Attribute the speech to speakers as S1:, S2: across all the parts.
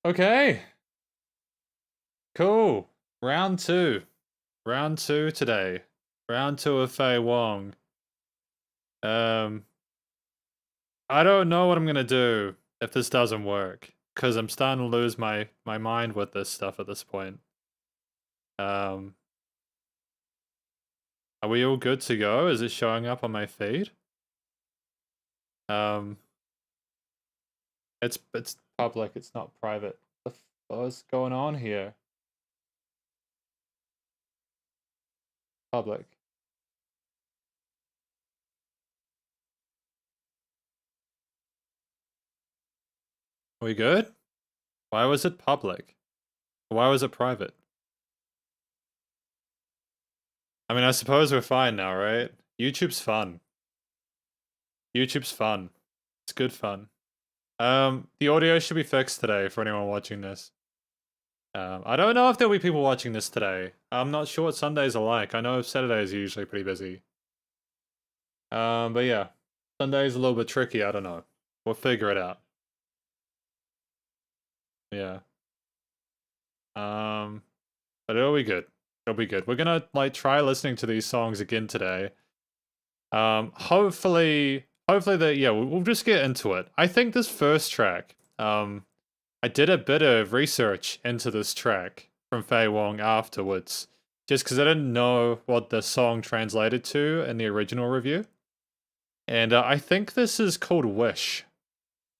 S1: Okay, cool. Round two. Round two today. Round two of Fei Wong. Um, I don't know what I'm gonna do if this doesn't work, because I'm starting to lose my mind with this stuff at this point. Um, are we all good to go? Is it showing up on my feed? Um, it's public. It's not private. What's going on here? Public. Are we good? Why was it public? Why was it private? I mean, I suppose we're fine now, right? YouTube's fun. YouTube's fun. It's good fun. The audio should be fixed today for anyone watching this. I don't know if there'll be people watching this today. I'm not sure what Sundays are like. I know Saturdays are usually pretty busy. But yeah, Sunday's a little bit tricky. I don't know. We'll figure it out. Yeah. But it'll be good. It'll be good. We're gonna like try listening to these songs again today. Hopefully we'll just get into it. I think this first track, I did a bit of research into this track from Fei Wong afterwards, just because I didn't know what the song translated to in the original review. And I think this is called Wish.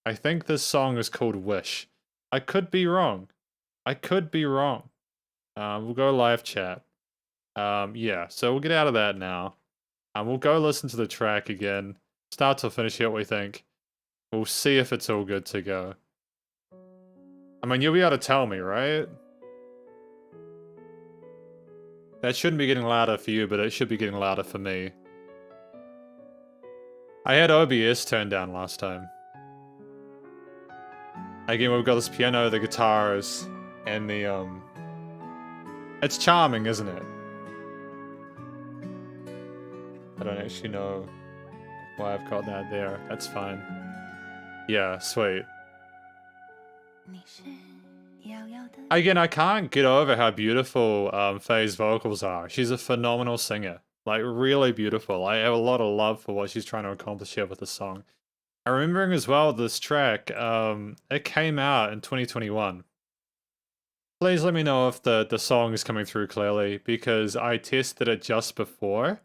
S1: I think this song is called Wish. I could be wrong. I could be wrong. We'll go live chat. Yeah, so we'll get out of that now. We'll go listen to the track again, start to finish, what we think. We'll see if it's all good to go. I mean, you'll be able to tell me, right? That shouldn't be getting louder for you, but it should be getting louder for me. I had OBS turned down last time. Again, we've got this piano, the guitars, and the, It's charming, isn't it? I don't actually know why I've got that there. That's fine. Yeah, sweet. Again, I can't get over how beautiful Fei's vocals are. She's a phenomenal singer. Like, really beautiful. I have a lot of love for what she's trying to accomplish here with the song. I'm remembering as well this track, it came out in 2021. Please let me know if the song is coming through clearly, because I tested it just before.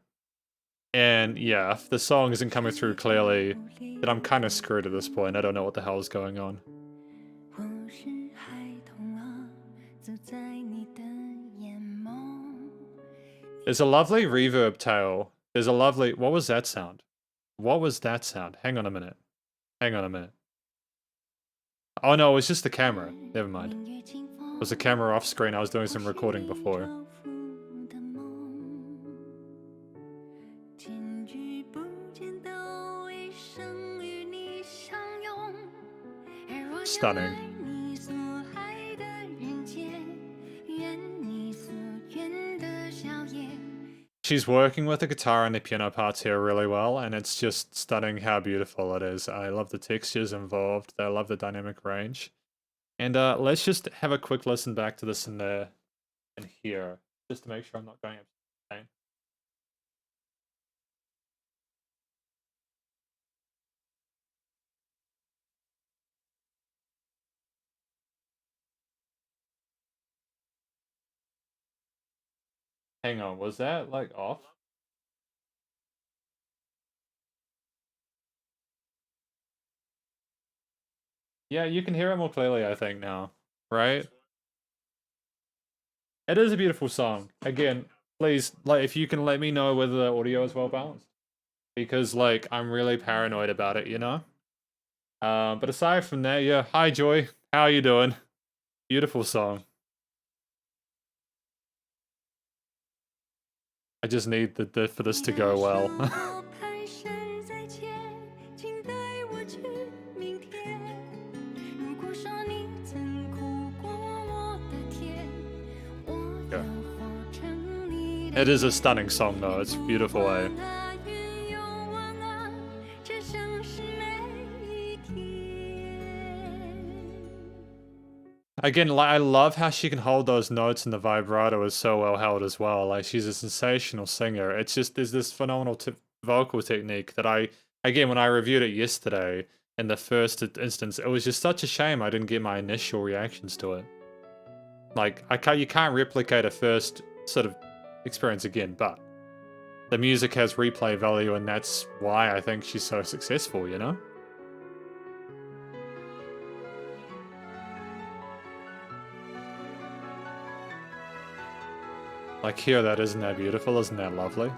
S1: And yeah, if the song isn't coming through clearly, then I'm kind of screwed at this point. I don't know what the hell is going on. There's a lovely reverb tail. There's a lovely... What was that sound? What was that sound? Hang on a minute. Hang on a minute. Oh no, it was just the camera. Never mind. It was the camera off screen. I was doing some recording before. Stunning. She's working with the guitar and the piano parts here really well, and it's just stunning how beautiful it is. I love the textures involved. I love the dynamic range. And let's just have a quick listen back to this in here, just to make sure I'm not going insane. Hang on, was that like off? Yeah, you can hear it more clearly, I think, now, right? It is a beautiful song. Again, please, like, if you can let me know whether the audio is well balanced. Because, like, I'm really paranoid about it, you know? But aside from that, yeah, hi Joy, how you doing? Beautiful song. I just need for this to go well. Yeah. It is a stunning song though, it's beautiful, eh? Again, like I love how she can hold those notes and the vibrato is so well held as well. Like she's a sensational singer. It's just there's this phenomenal vocal technique that again when I reviewed it yesterday in the first instance, it was just such a shame I didn't get my initial reactions to it. Like you can't replicate a first sort of experience again, but the music has replay value and that's why I think she's so successful, you know? Like, hear that, isn't that beautiful? Isn't that lovely?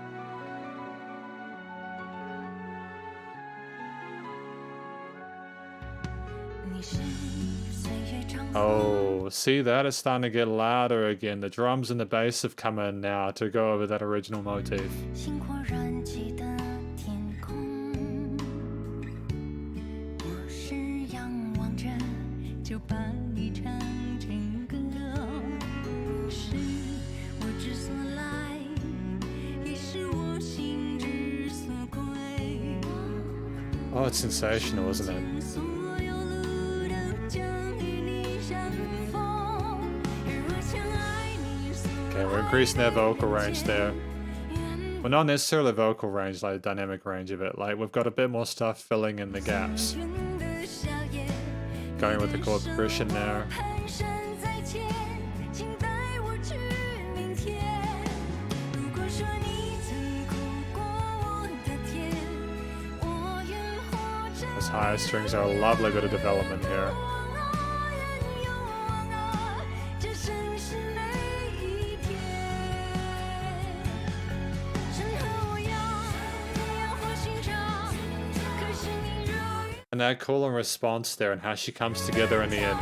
S1: Oh, see that? It's starting to get louder again. The drums and the bass have come in now to go over that original motif. Oh, it's sensational, isn't it? Okay, we're increasing their vocal range there. Well, not necessarily vocal range, like the dynamic range of it. Like, we've got a bit more stuff filling in the gaps. Going with the chord progression there. Those higher strings are a lovely bit of development here. And that cool and response there and how she comes together in the end.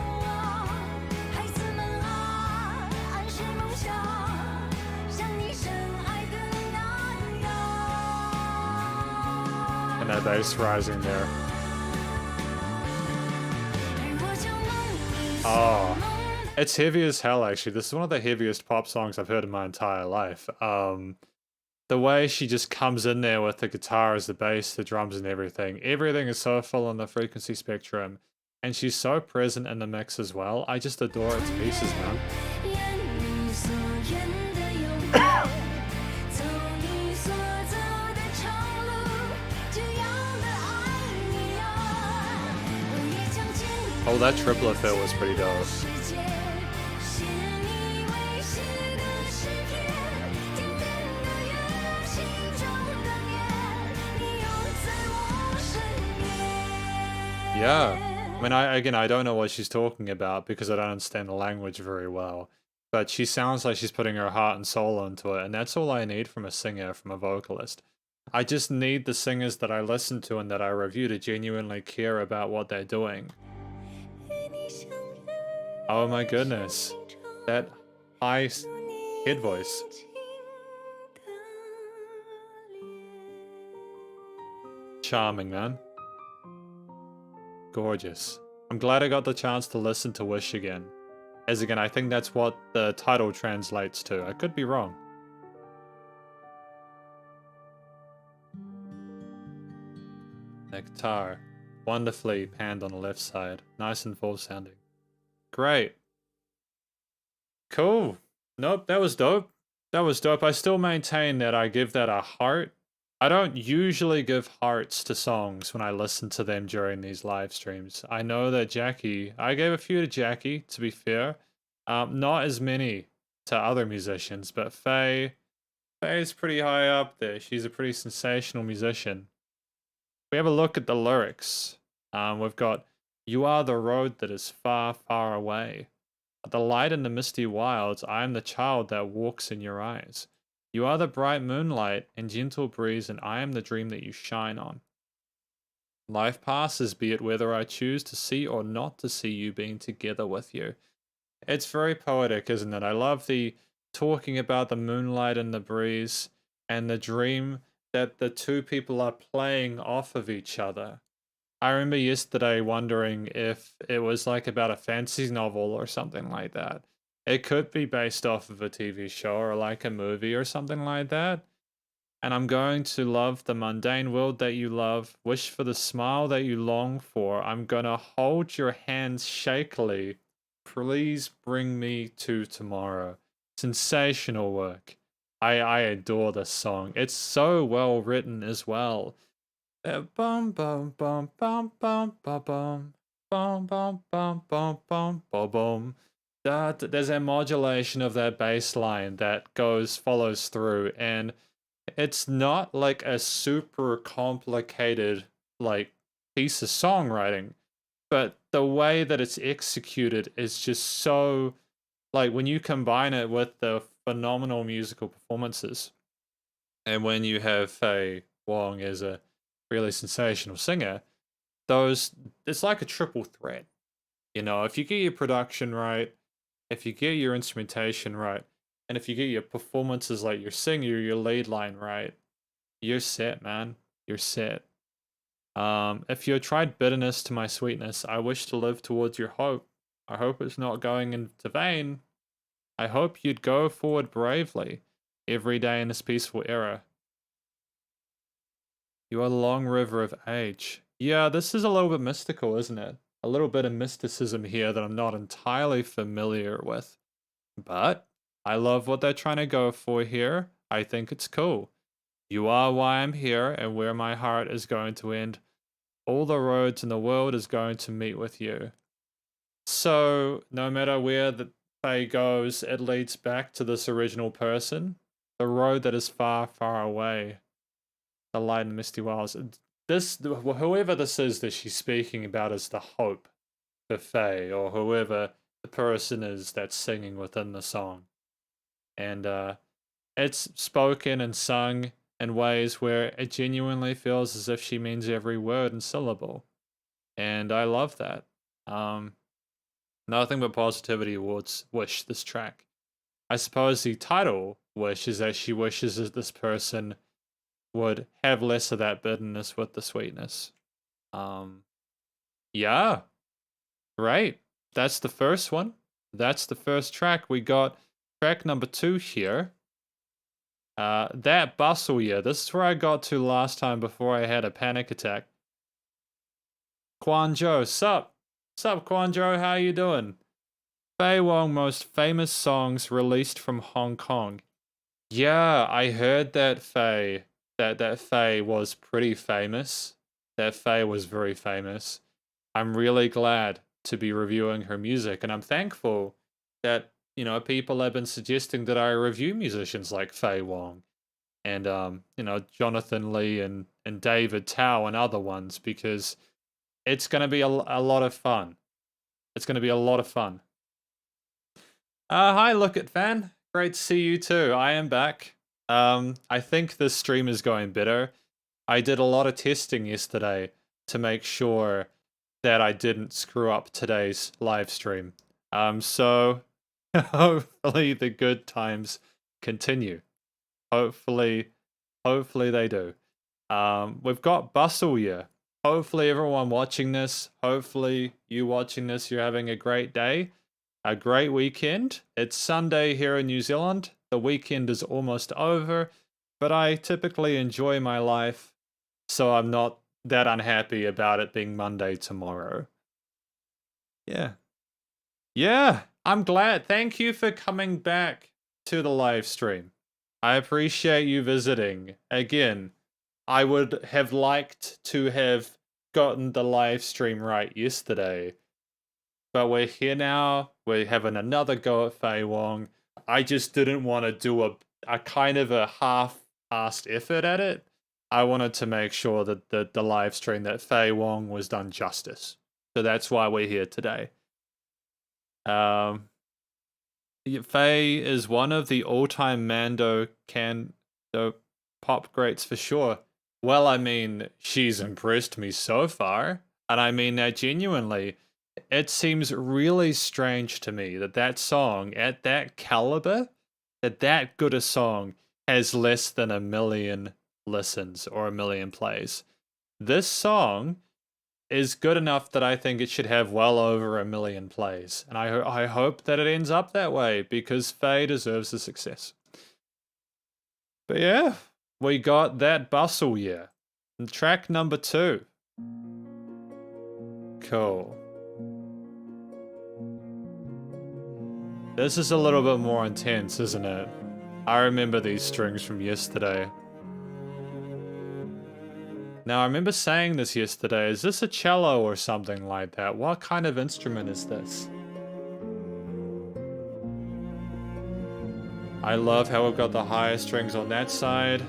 S1: And that bass rising there. Oh, it's heavy as hell actually. This is one of the heaviest pop songs I've heard in my entire life. The way she just comes in there with the guitars, the bass, the drums and everything. Everything is so full on the frequency spectrum. And she's so present in the mix as well. I just adore it to pieces, man. Oh, that triplet fill was pretty dope. Yeah. I mean, I don't know what she's talking about because I don't understand the language very well. But she sounds like she's putting her heart and soul into it, and that's all I need from a singer, from a vocalist. I just need the singers that I listen to and that I review to genuinely care about what they're doing. Oh my goodness. That high head voice. Charming, man. Gorgeous. I'm glad I got the chance to listen to Wish again. As again, I think that's what the title translates to. I could be wrong. The guitar. Wonderfully panned on the left side. Nice and full sounding. Great. Cool. Nope, that was dope. That was dope. I still maintain that I give that a heart. I don't usually give hearts to songs when I listen to them during these live streams. I know that Jackie, I gave a few to Jackie, to be fair. Not as many to other musicians, but Faye's pretty high up there. She's a pretty sensational musician. We have a look at the lyrics. We've got, "You are the road that is far, far away. The light in the misty wilds, I am the child that walks in your eyes. You are the bright moonlight and gentle breeze, and I am the dream that you shine on. Life passes, be it whether I choose to see or not to see you being together with you." It's very poetic, isn't it? I love the talking about the moonlight and the breeze and the dream that the two people are playing off of each other. I remember yesterday wondering if it was like about a fantasy novel or something like that. It could be based off of a TV show or like a movie or something like that. And I'm going to love the mundane world that you love, wish for the smile that you long for. I'm gonna hold your hands shakily, Please Bring Me to Tomorrow. Sensational work. I adore this song. It's so well written as well. Bum bum bum bum bum bum bum bum bum bum bum bum bum bum. There's a modulation of that bass line that follows through, and it's not like a super complicated like piece of songwriting, but the way that it's executed is just so like when you combine it with the phenomenal musical performances, and when you have Faye Wong as a really sensational singer, those it's like a triple threat. You know, if you get your production right, if you get your instrumentation right, and if you get your performances like your singer, your lead line right, you're set, man. You're set. If you tried bitterness to my sweetness, I wish to live towards your hope. I hope it's not going into vain. I hope you'd go forward bravely every day in this peaceful era. You are the long river of age. Yeah, this is a little bit mystical, isn't it? A little bit of mysticism here that I'm not entirely familiar with. But I love what they're trying to go for here. I think it's cool. You are why I'm here and where my heart is going to end. All the roads in the world is going to meet with you. So, no matter where the Faye goes, it leads back to this original person. The road that is far, far away. The light in the misty wilds. Whoever this is that she's speaking about is the hope for Faye, or whoever the person is that's singing within the song. And it's spoken and sung in ways where it genuinely feels as if she means every word and syllable. And I love that. Nothing but positivity towards Wish, this track. I suppose the title, Wish, is that she wishes that this person would have less of that bitterness with the sweetness. Yeah. Right. That's the first one. That's the first track. We got track number 2 here. That bustle, yeah. This is where I got to last time before I had a panic attack. Quanjo, sup? Sup, Quanjo, how you doing? Faye Wong most famous songs released from Hong Kong. Yeah, I heard that Faye was pretty famous. That Faye was very famous. I'm really glad to be reviewing her music, and I'm thankful that, you know, people have been suggesting that I review musicians like Faye Wong and you know, Jonathan Lee and David Tao and other ones, because it's going to be a lot of fun. It's going to be a lot of fun. Hi, Look It Fan. Great to see you too. I am back. I think this stream is going better. I did a lot of testing yesterday to make sure that I didn't screw up today's live stream. So hopefully the good times continue. Hopefully they do. We've got Bustle here. Hopefully everyone watching this, hopefully you watching this, you're having a great day, a great weekend. It's Sunday here in New Zealand. The weekend is almost over, but I typically enjoy my life, so I'm not that unhappy about it being Monday tomorrow. Yeah. Yeah, I'm glad. Thank you for coming back to the live stream. I appreciate you visiting. Again, I would have liked to have gotten the live stream right yesterday, but we're here now. We're having another go at Faye Wong. I just didn't want to do a kind of a half-assed effort at it. I wanted to make sure that the live stream that Faye Wong was done justice. So that's why we're here today. Faye is one of the all-time Mando pop greats for sure. Well, I mean, she's impressed me so far, and I mean that genuinely. It seems really strange to me that song, at that caliber, that good a song, has less than 1 million listens or 1 million plays. This song is good enough that I think it should have well over 1 million plays, and I hope that it ends up that way, because Faye deserves the success. But yeah, we got that Bustle year. Track number 2. Cool. This is a little bit more intense, isn't it? I remember these strings from yesterday. Now, I remember saying this yesterday. Is this a cello or something like that? What kind of instrument is this? I love how we've got the higher strings on that side.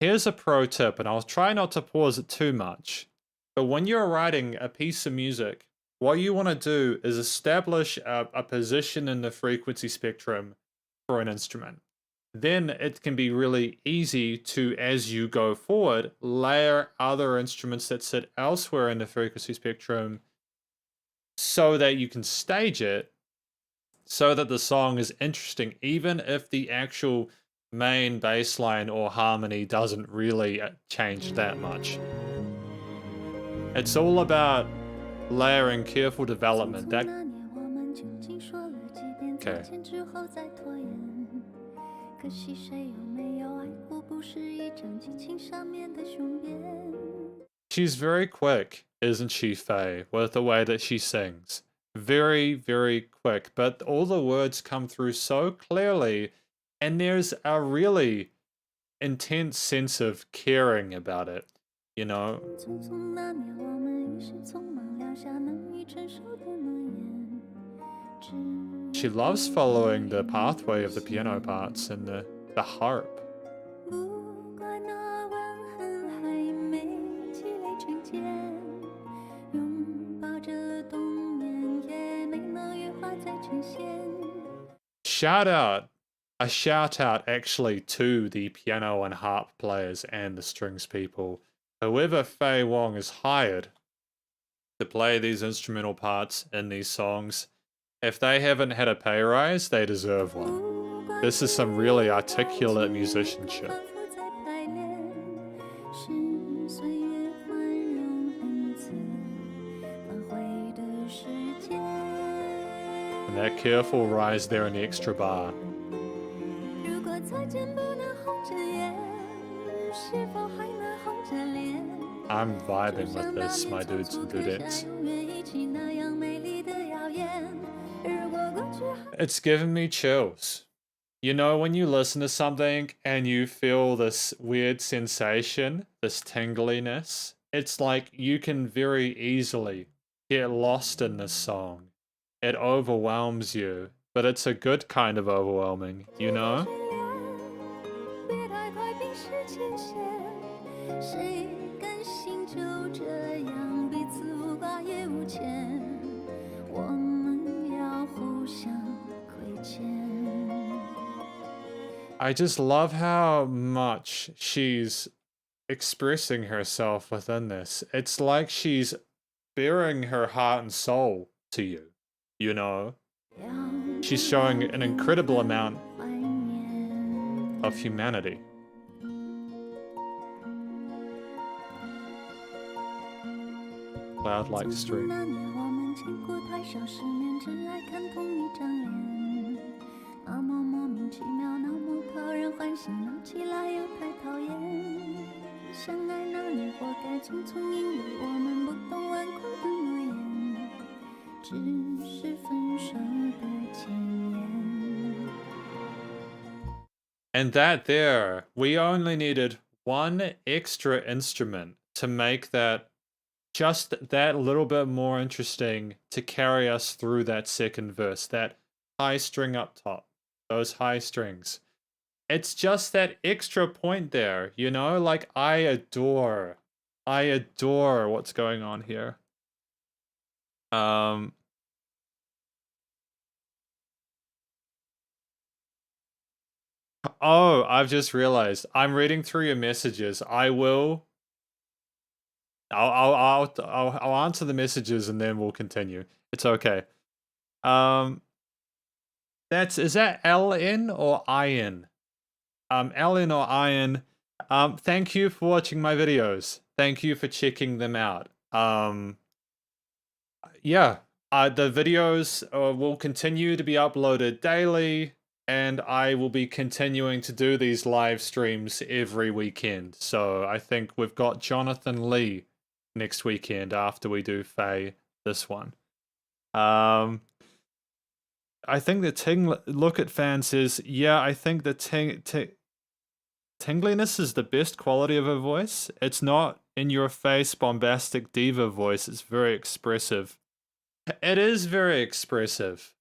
S1: Here's a pro tip, and I'll try not to pause it too much. But when you're writing a piece of music, what you want to do is establish a position in the frequency spectrum for an instrument. Then it can be really easy to, as you go forward, layer other instruments that sit elsewhere in the frequency spectrum so that you can stage it so that the song is interesting, even if the actual main bass line or harmony doesn't really change that much. It's all about layering, careful development. Okay. She's very quick, isn't she, Faye, with the way that she sings. Very, very quick, but all the words come through so clearly, and there's a really intense sense of caring about it, you know? She loves following the pathway of the piano parts and the harp. A shout out actually to the piano and harp players and the strings people. Whoever Faye Wong has hired to play these instrumental parts in these songs, if they haven't had a pay rise, they deserve one. This is some really articulate musicianship. And that careful rise there in the extra bar. I'm vibing with this, my dudes and dudettes. It's giving me chills. You know, when you listen to something and you feel this weird sensation, this tingliness, it's like you can very easily get lost in this song. It overwhelms you, but it's a good kind of overwhelming, you know? I just love how much she's expressing herself within this. It's like she's bearing her heart and soul to you, you know? She's showing an incredible amount of humanity. Cloud-like stream. And that there, we only needed one extra instrument to make that just that little bit more interesting, to carry us through that second verse, that high string up top, those high strings. It's just that extra point there, you know? Like, I adore what's going on here. Oh, I've just realized. I'm reading through your messages. I'll answer the messages and then we'll continue. It's okay. Is that LN or IN? LN or IN. Thank you for watching my videos. Thank you for checking them out. Yeah, the videos will continue to be uploaded daily, and I will be continuing to do these live streams every weekend. So I think we've got Jonathan Lee next weekend after we do Faye this one. I think the Look It fan says, yeah, I think the tingliness is the best quality of her voice. It's not in your face, bombastic diva voice. It's very expressive. It is very expressive.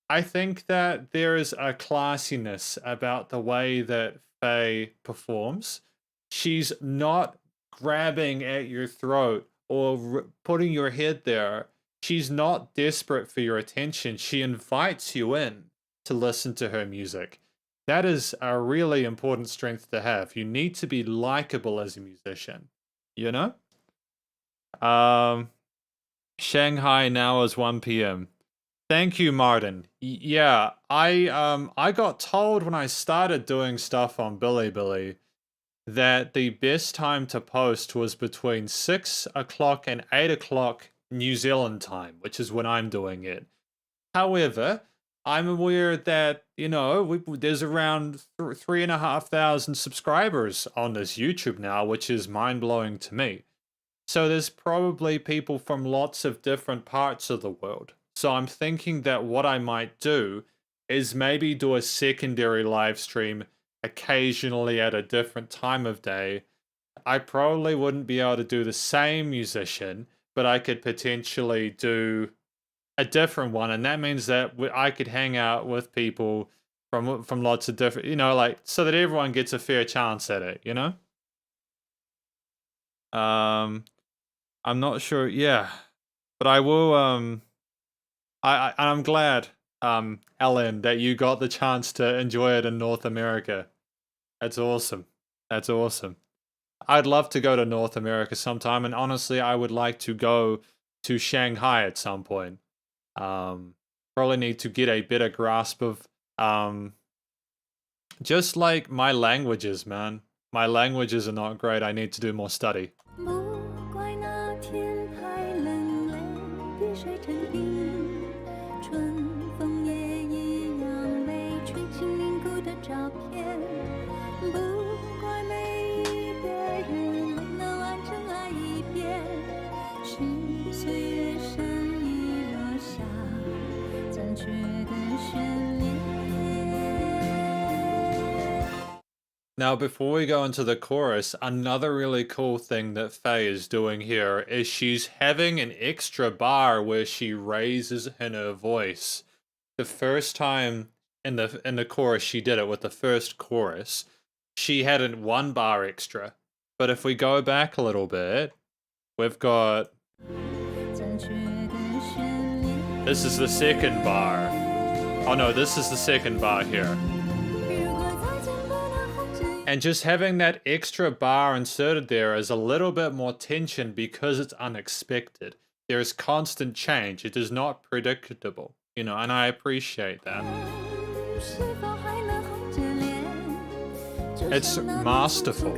S1: I think that there is a classiness about the way that Faye performs. She's not grabbing at your throat or putting your head there. She's not desperate for your attention. She invites you in to listen to her music. That is a really important strength to have. You need to be likable as a musician, you know? Um, Shanghai now is 1 p.m. Thank you, Martin. Yeah, I got told when I started doing stuff on Bilibili that the best time to post was between 6 o'clock and 8 o'clock New Zealand time, which is when I'm doing it. However, I'm aware that, there's around 3,500 subscribers on this YouTube now, which is mind-blowing to me. So there's probably people from lots of different parts of the world. So I'm thinking that what I might do is maybe do a secondary live stream occasionally at a different time of day. I probably wouldn't be able to do the same musician, but I could potentially do a different one, and that means that I could hang out with people from lots of different, so that everyone gets a fair chance at it, I'm not sure, yeah, but I will. I'm glad, Ellen, that you got the chance to enjoy it in North America. That's awesome. That's awesome. I'd love to go to North America sometime, and honestly, I would like to go to Shanghai at some point. Probably need to get a better grasp of, just like my languages, man. My languages are not great. I need to do more study. Now, before we go into the chorus, another really cool thing that Faye is doing here is she's having an extra bar where she raises in her voice. The first time in the chorus she did it with the first chorus, she had one bar extra. But if we go back a little bit, we've got, this is the second bar. Oh no, this is the second bar here. And just having that extra bar inserted there is a little bit more tension because it's unexpected. There is constant change. It is not predictable, and I appreciate that. It's masterful.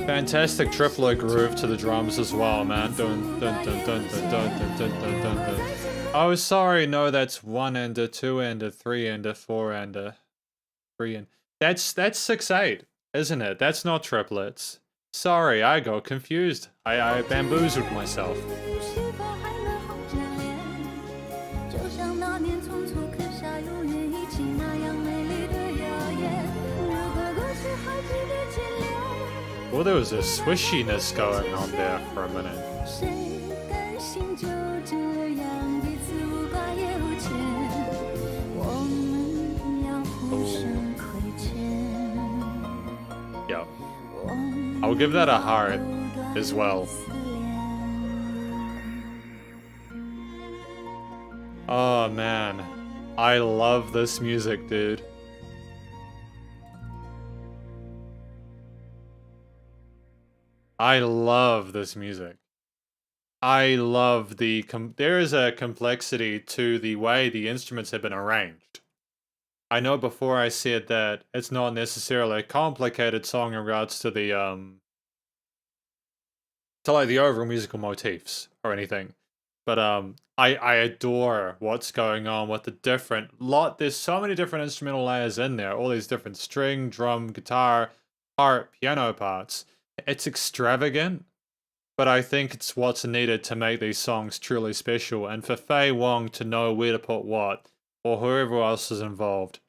S1: Fantastic triplet groove to the drums as well, man. Dun, dun, dun, dun, dun, dun, dun, dun, dun, dun. Oh, sorry, no, that's 1-ender, 2-ender, 3-ender, 4-ender, 3-ender. That's 6/8, isn't it? That's not triplets. Sorry, I got confused. I bamboozled myself. Well, there was a swishiness going on there for a minute. Yep. I'll give that a heart as well. Oh man, I love this music, dude. I love this music. I love there is a complexity to the way the instruments have been arranged. I know before I said that it's not necessarily a complicated song in regards to the the overall musical motifs or anything. But I adore what's going on with the different there's so many different instrumental layers in there, all these different string, drum, guitar, part piano parts. It's extravagant, but I think it's what's needed to make these songs truly special. And for Faye Wong to know where to put what, or whoever else is involved,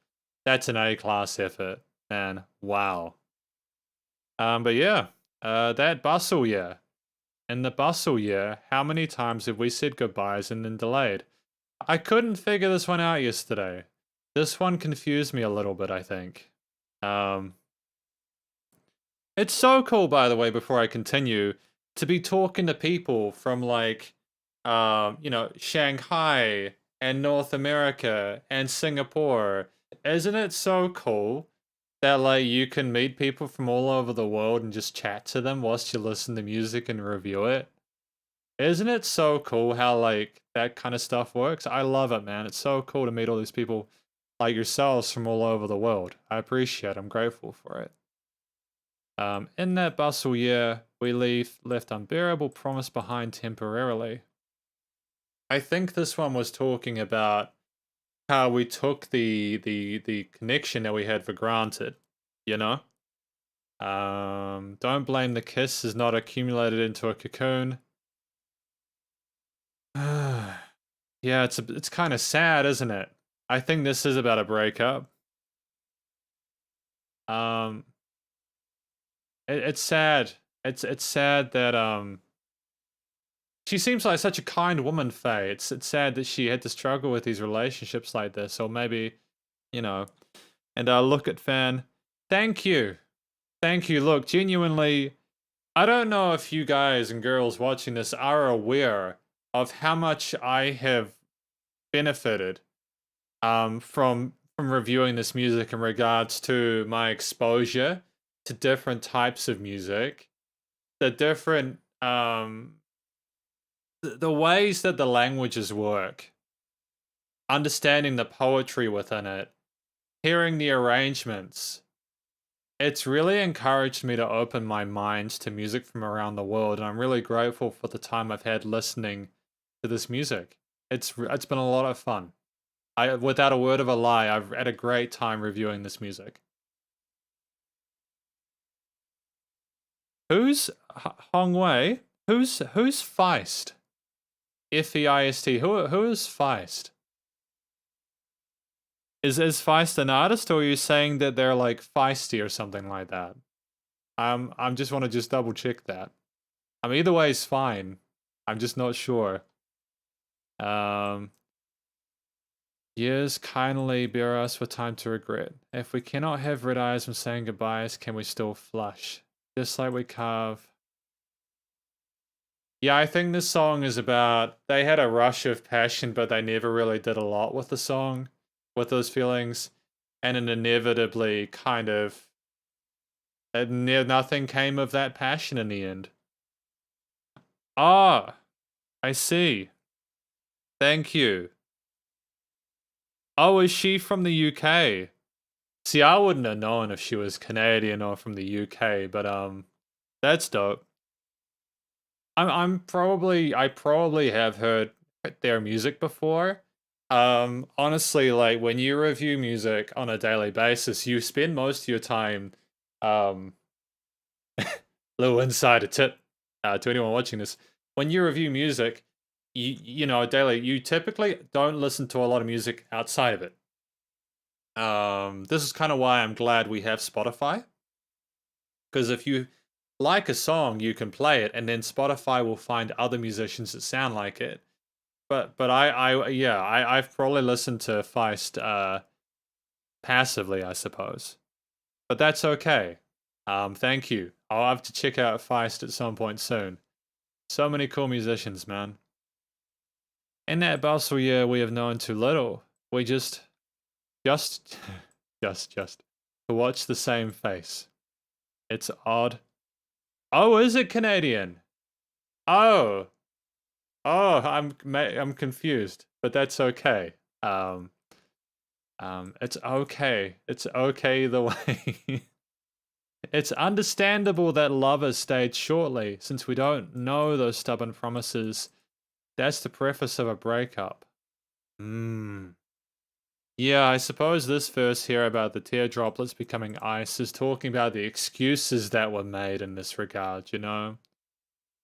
S1: that's an A-class effort. And wow. But yeah, that bustle year. In the bustle year, how many times have we said goodbyes and then delayed? I couldn't figure this one out yesterday. This one confused me a little bit, I think. Um, it's so cool, by the way, before I continue, to be talking to people from like, Shanghai and North America and Singapore. Isn't it so cool that like you can meet people from all over the world and just chat to them whilst you listen to music and review it? Isn't it so cool how like that kind of stuff works? I love it, man. It's so cool to meet all these people like yourselves from all over the world. I appreciate it. I'm grateful for it. In that bustle year, we left Unbearable Promise behind temporarily. I think this one was talking about how we took the connection that we had for granted, you know? Don't blame the kiss is not accumulated into a cocoon. Yeah, it's kind of sad, isn't it? I think this is about a breakup. Um, it's sad. It's sad that she seems like such a kind woman, Faye. It's sad that she had to struggle with these relationships like this, or maybe, you know. And look at Fan. Thank you, thank you. Look, genuinely, I don't know if you guys and girls watching this are aware of how much I have benefited from reviewing this music in regards to my exposure to different types of music, the different the ways that the languages work, understanding the poetry within it, hearing the arrangements. It's really encouraged me to open my mind to music from around the world, and I'm really grateful for the time I've had listening to this music. It's been a lot of fun. Without a word of a lie, I've had a great time reviewing this music. Who's Hong Wei? Who's Feist? Feist. Who is Feist? Is Feist an artist, or are you saying that they're like feisty or something like that? I'm just want to just double check that. Either way is fine. I'm just not sure. Years kindly bear us for time to regret. If we cannot have red eyes from saying goodbyes, can we still flush? Just like we carve. Yeah, I think this song is about they had a rush of passion, but they never really did a lot with the song, with those feelings, and it inevitably kind of nothing came of that passion in the end. Ah, I see. Thank you. Oh, is she from the UK? See, I wouldn't have known if she was Canadian or from the UK, but that's dope. I probably have heard their music before. Honestly, like when you review music on a daily basis, you spend most of your time um little insider tip to anyone watching this. When you review music, you know, daily, you typically don't listen to a lot of music outside of it. This is kind of why I'm glad we have Spotify. Because if you like a song, you can play it, and then Spotify will find other musicians that sound like it. But I've probably listened to Feist passively, I suppose. But that's okay. Thank you. I'll have to check out Feist at some point soon. So many cool musicians, man. In that bustle year, we have known too little. We just to watch the same face. It's odd. Oh, is it Canadian? Oh, I'm confused, but that's okay. It's okay. It's okay either way. It's understandable that lovers stayed shortly, since we don't know those stubborn promises. That's the preface of a breakup. Yeah, I suppose this verse here about the teardroplets becoming ice is talking about the excuses that were made in this regard, you know?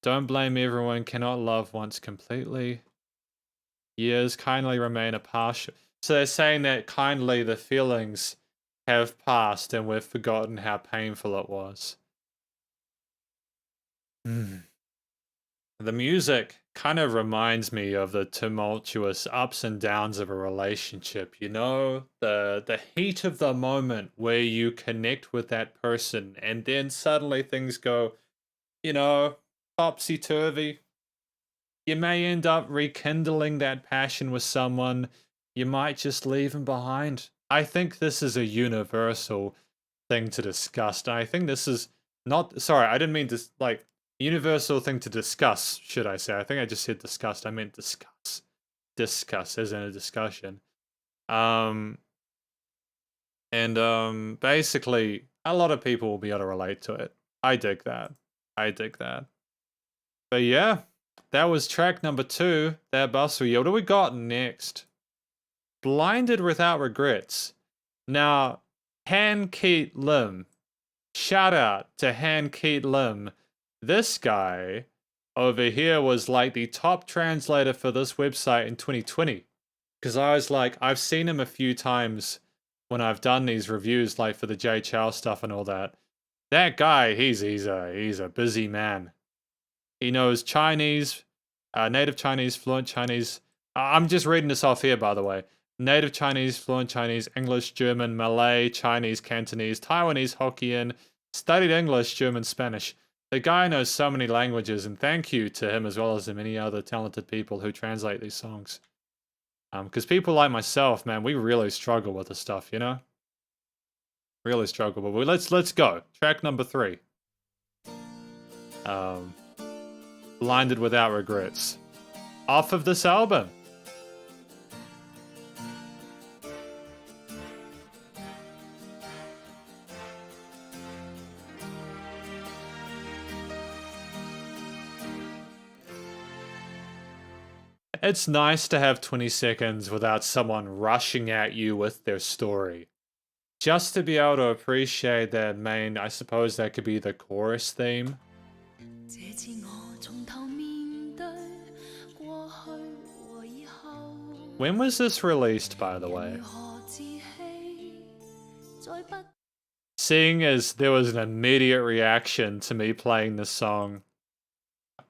S1: Don't blame everyone, cannot love once completely. Years kindly remain a partial. So they're saying that kindly the feelings have passed and we've forgotten how painful it was. Hmm. The music kind of reminds me of the tumultuous ups and downs of a relationship, you know? The heat of the moment where you connect with that person and then suddenly things go, you know, topsy-turvy. You may end up rekindling that passion with someone. You might just leave them behind. I think this is a universal thing to discuss. I think this is not, sorry, I didn't mean to, like, universal thing to discuss, should I say. I think I just said discussed. I meant discuss. Discuss as in a discussion. Um, basically, a lot of people will be able to relate to it. I dig that. I dig that. But yeah, that was track number 2. That Bustle. What do we got next? Blinded Without Regrets. Now, Han Keat Lim. Shout out to Han Keat Lim. This guy over here was like the top translator for this website in 2020. Because I was like, I've seen him a few times when I've done these reviews, like for the Jay Chow stuff and all that. That guy, he's a busy man. He knows Chinese, native Chinese, fluent Chinese. I'm just reading this off here, by the way. Native Chinese, fluent Chinese, English, German, Malay, Chinese, Cantonese, Taiwanese, Hokkien, studied English, German, Spanish. The guy knows so many languages, and thank you to him as well as the many other talented people who translate these songs. Because people like myself, man, we really struggle with this stuff, you know? Really struggle, but let's go. Track number 3. Blinded Without Regrets. Off of this album. It's nice to have 20 seconds without someone rushing at you with their story. Just to be able to appreciate that main, I suppose that could be the chorus theme. When was this released, by the way? Seeing as there was an immediate reaction to me playing this song,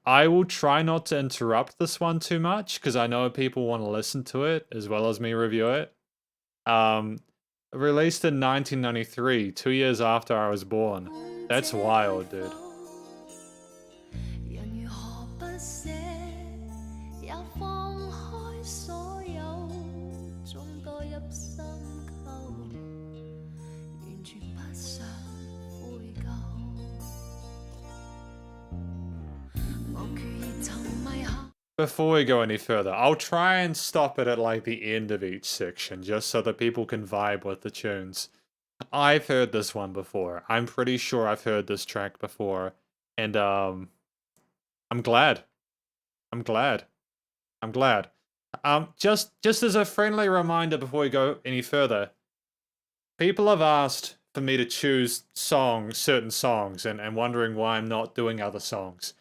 S1: I will try not to interrupt this one too much because I know people want to listen to it as well as me review it. Released in 1993, 2 years after I was born. That's wild, dude. Before we go any further, I'll try and stop it at like the end of each section, just so that people can vibe with the tunes. I've heard this one before. I'm pretty sure I've heard this track before, and I'm glad. I'm glad. I'm glad. Just as a friendly reminder before we go any further, people have asked for me to choose certain songs, and wondering why I'm not doing other songs.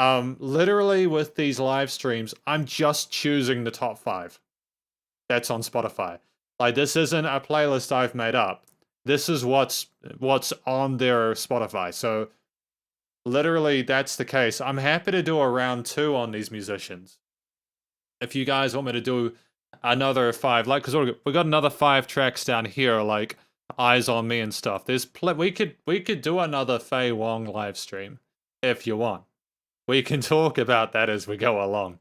S1: Literally with these live streams, I'm just choosing the top 5. That's on Spotify. Like, this isn't a playlist I've made up. This is what's on their Spotify. So, literally, that's the case. I'm happy to do a round 2 on these musicians. If you guys want me to do another 5, like, because we got another 5 tracks down here, like Eyes on Me and stuff. We could do another Faye Wong live stream if you want. We can talk about that as we go along.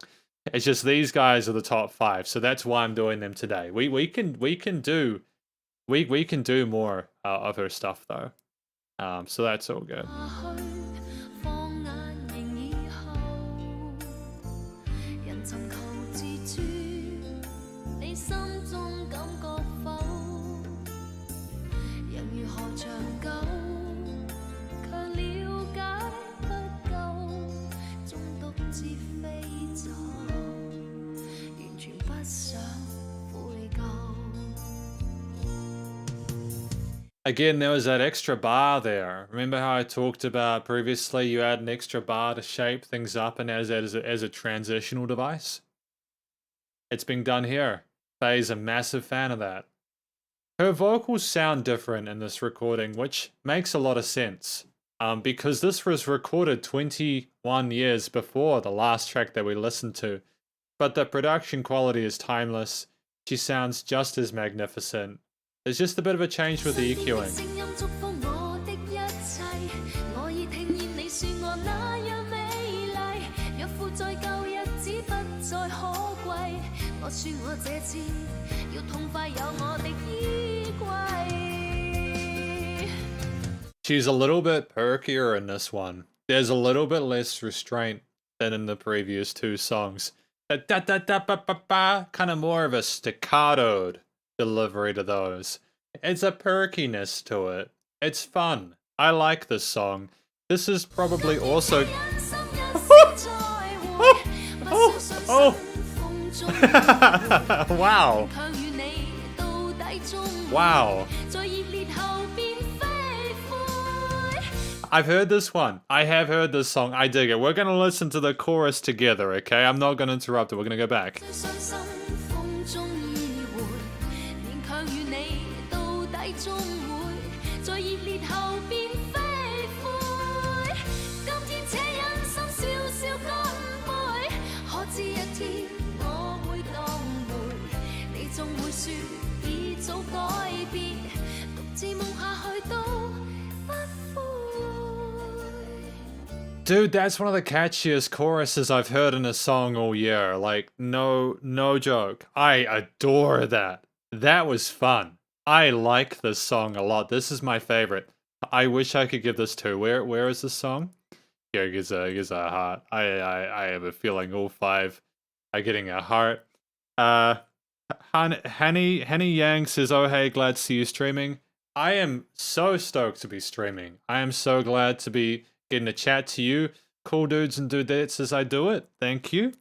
S1: It's just these guys are the top 5, so that's why I'm doing them today. We can do more of her stuff though. So that's all good. Again, there was that extra bar there. Remember how I talked about previously you add an extra bar to shape things up and as a transitional device? It's being done here. Faye's a massive fan of that. Her vocals sound different in this recording, which makes a lot of sense. Because this was recorded 21 years before the last track that we listened to. But the production quality is timeless. She sounds just as magnificent. There's just a bit of a change with the EQing. She's a little bit perkier in this one. There's a little bit less restraint than in the previous two songs. Kind of more of a staccatoed delivery to those. It's a perkiness to it. It's fun. I like this song. This is probably also... Wow. Wow. I've heard this one. I have heard this song. I dig it. We're going to listen to the chorus together, okay? I'm not going to interrupt it. We're going to go back. Dude, that's one of the catchiest choruses I've heard in a song all year. Like, no joke. I adore that. That was fun. I like this song a lot. This is my favorite. I wish I could give this to. Where is this song? Yeah, it gives a heart. I have a feeling all five are getting a heart. Hanny Yang says, "Oh hey, glad to see you streaming." I am so stoked to be streaming. I am so glad to be getting to chat to you, cool dudes and dudettes, as I do it. Thank you.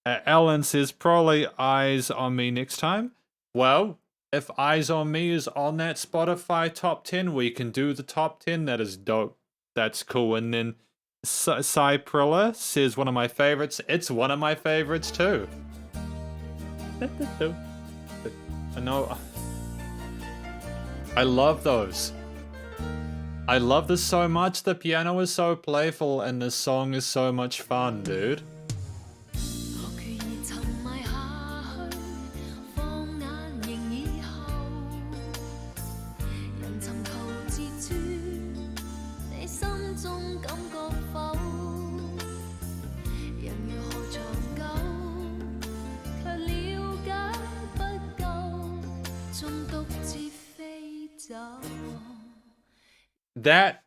S1: Ellen says, "Probably Eyes on Me next time." Well, if Eyes on Me is on that Spotify top 10, we can do the top 10. That is dope. That's cool. And then Cyprilla says, "One of my favorites." It's one of my favorites too. I know. I love those. I love this so much. The piano is so playful and the song is so much fun, dude.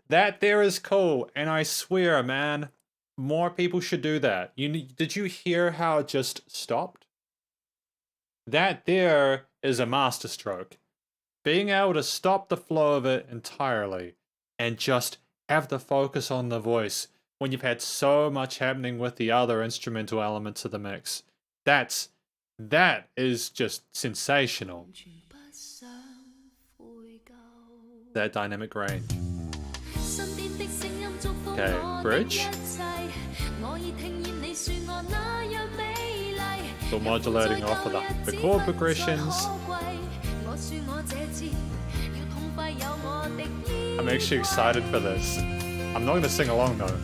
S1: That there is cool, and I swear, man, more people should do that. Did you hear how it just stopped? That there is a masterstroke. Being able to stop the flow of it entirely and just have the focus on the voice when you've had so much happening with the other instrumental elements of the mix. That is just sensational. That dynamic range. Okay, bridge. So modulating off of the chord progressions. I'm actually excited for this. I'm not going to sing along though.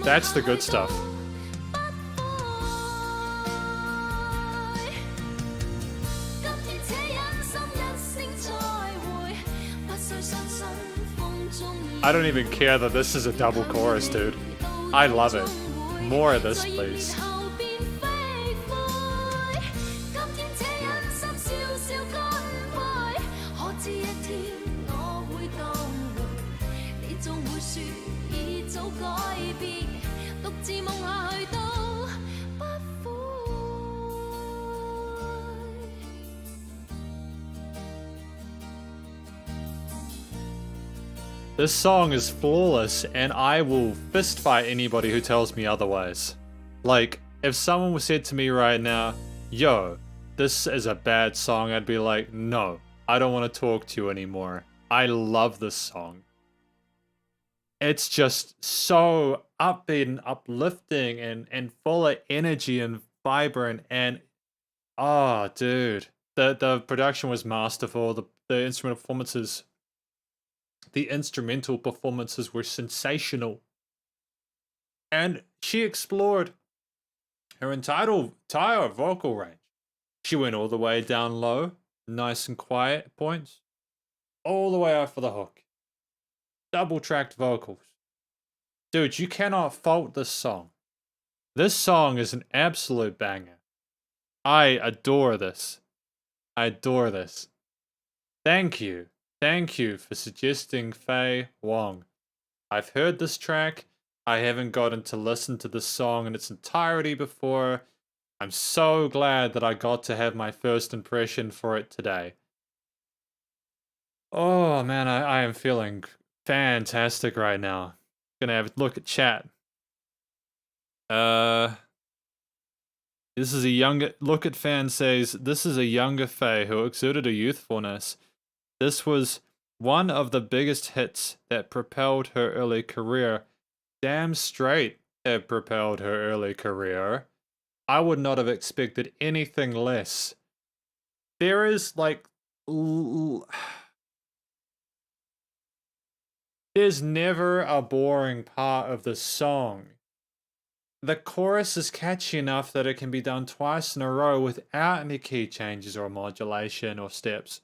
S1: That's the good stuff. I don't even care that this is a double chorus, dude. I love it. More of this, please. This song is flawless, and I will fist fight anybody who tells me otherwise. Like, if someone was said to me right now, yo, this is a bad song, I'd be like, no, I don't want to talk to you anymore. I love this song. It's just so upbeat and uplifting and full of energy and vibrant and oh dude. The production was masterful. The instrumental performances were sensational. And she explored her entire vocal range. She went all the way down low, nice and quiet points, all the way up for the hook. Double tracked vocals. Dude, you cannot fault this song. This song is an absolute banger. I adore this. I adore this. Thank you. Thank you for suggesting Faye Wong. I've heard this track. I haven't gotten to listen to this song in its entirety before. I'm so glad that I got to have my first impression for it today. Oh man, I am feeling fantastic right now. Gonna have a look at chat. This is a younger look at fan says this is a younger Faye who exuded a youthfulness. This was one of the biggest hits that propelled her early career. Damn straight it propelled her early career. I would not have expected anything less. There is like there's never a boring part of the song. The chorus is catchy enough that it can be done twice in a row without any key changes or modulation or steps.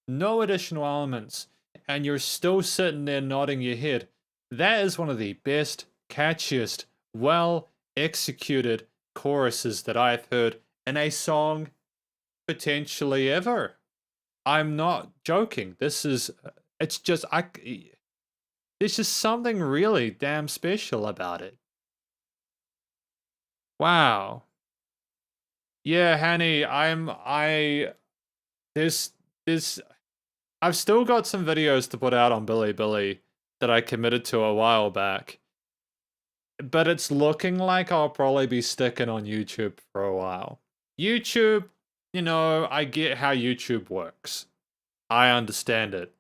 S1: No additional elements, and you're still sitting there nodding your head. That is one of the best, catchiest, well executed choruses that I've heard in a song potentially ever. I'm not joking. There's just something really damn special about it. Wow. Yeah, Hanny, there's I've still got some videos to put out on Bilibili that I committed to a while back. But it's looking like I'll probably be sticking on YouTube for a while. YouTube, you know, I get how YouTube works. I understand it.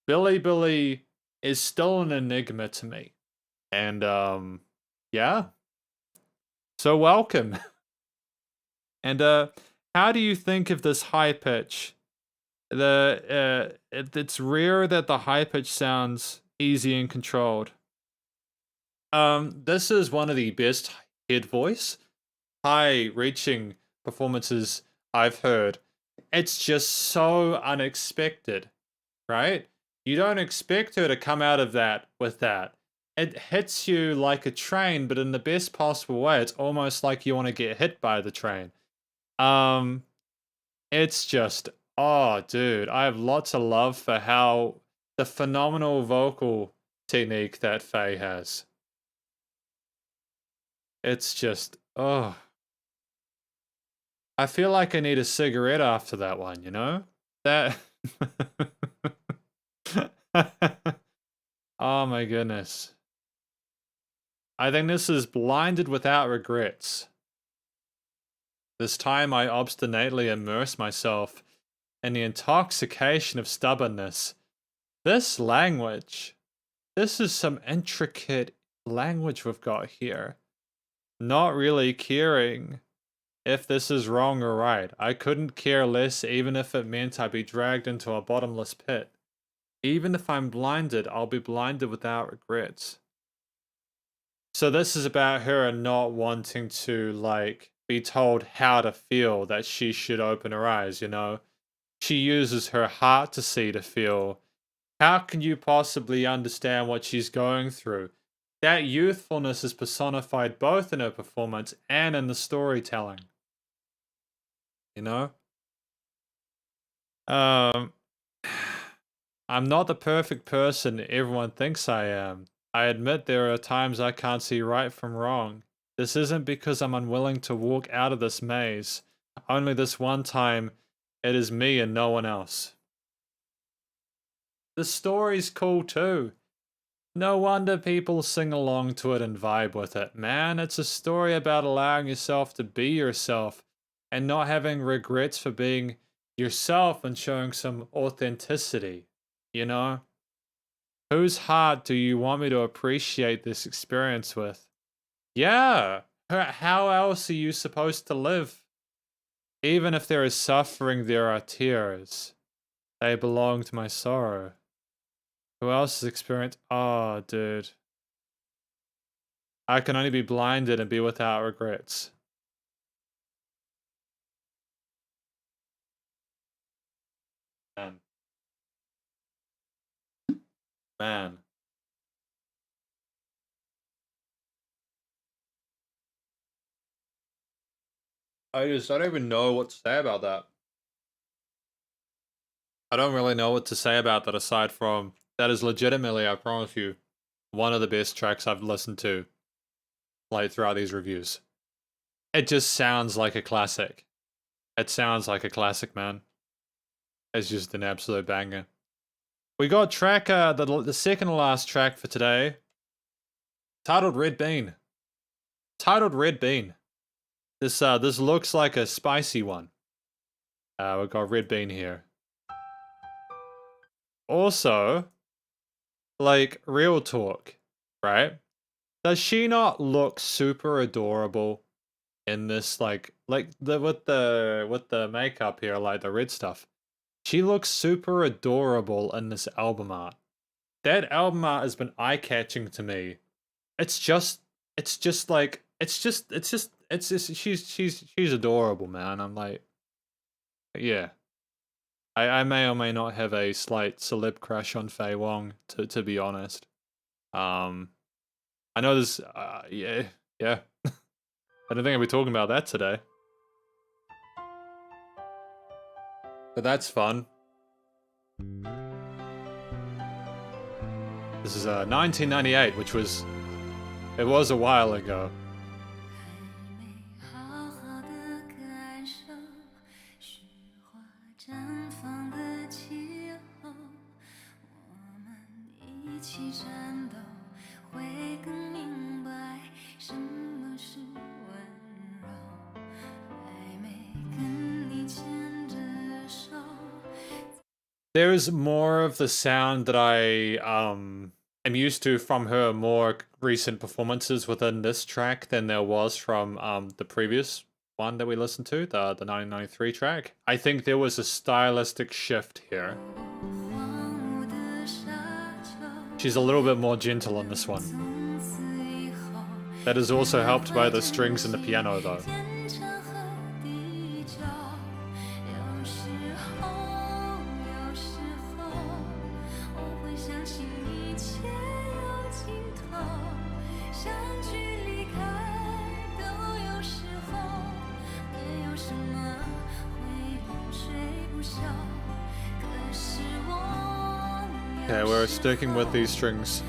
S1: Bilibili is still an enigma to me. And yeah. So welcome. And how do you think of this high pitch? It's rare that the high pitch sounds easy and controlled. This is one of the best head voice, high reaching performances I've heard. It's just so unexpected, right? You don't expect her to come out of that with that. It hits you like a train, but in the best possible way. It's almost like you want to get hit by the train. It's just, oh, dude, I have lots of love for how the phenomenal vocal technique that Faye has. It's just, oh. I feel like I need a cigarette after that one, you know? That. Oh my goodness. I think this is Blinded Without Regrets. This time I obstinately immerse myself in the intoxication of stubbornness. This language. This is some intricate language we've got here. Not really caring if this is wrong or right. I couldn't care less even if it meant I'd be dragged into a bottomless pit. Even if I'm blinded, I'll be blinded without regrets. So this is about her not wanting to, like, be told how to feel, that she should open her eyes, you know? She uses her heart to see, to feel. How can you possibly understand what she's going through? That youthfulness is personified both in her performance and in the storytelling. You know? I'm not the perfect person everyone thinks I am. I admit there are times I can't see right from wrong. This isn't because I'm unwilling to walk out of this maze. Only this one time, it is me and no one else. The story's cool too. No wonder people sing along to it and vibe with it. Man, it's a story about allowing yourself to be yourself and not having regrets for being yourself and showing some authenticity, you know? Whose heart do you want me to appreciate this experience with? Yeah, how else are you supposed to live? Even if there is suffering, there are tears. They belong to my sorrow. Who else has experienced? Oh, dude. I can only be blinded and be without regrets. Man. Man. I don't even know what to say about that. I don't really know what to say about that aside from that is legitimately, I promise you, one of the best tracks I've listened to, like, throughout these reviews. It just sounds like a classic. It sounds like a classic, man. It's just an absolute banger. We got track, the second to last track for today, titled Red Bean. Titled Red Bean. This looks like a spicy one. We've got Red Bean here. Also, like, real talk, right? Does she not look super adorable in this, like the with the makeup here, like the red stuff? She looks super adorable in this album art. That album art has been eye-catching to me. It's just like she's adorable, man. I'm like, yeah. I may or may not have a slight celeb crush on Faye Wong, to be honest. I know this. Yeah. I don't think I'll be talking about that today. But that's fun. This is 1998, which was... It was a while ago. There's more of the sound that I am used to from her more recent performances within this track than there was from the previous one that we listened to, the 1993 track. I think there was a stylistic shift here. She's a little bit more gentle on this one. That is also helped by the strings and the piano, though. Okay, we're sticking with these strings.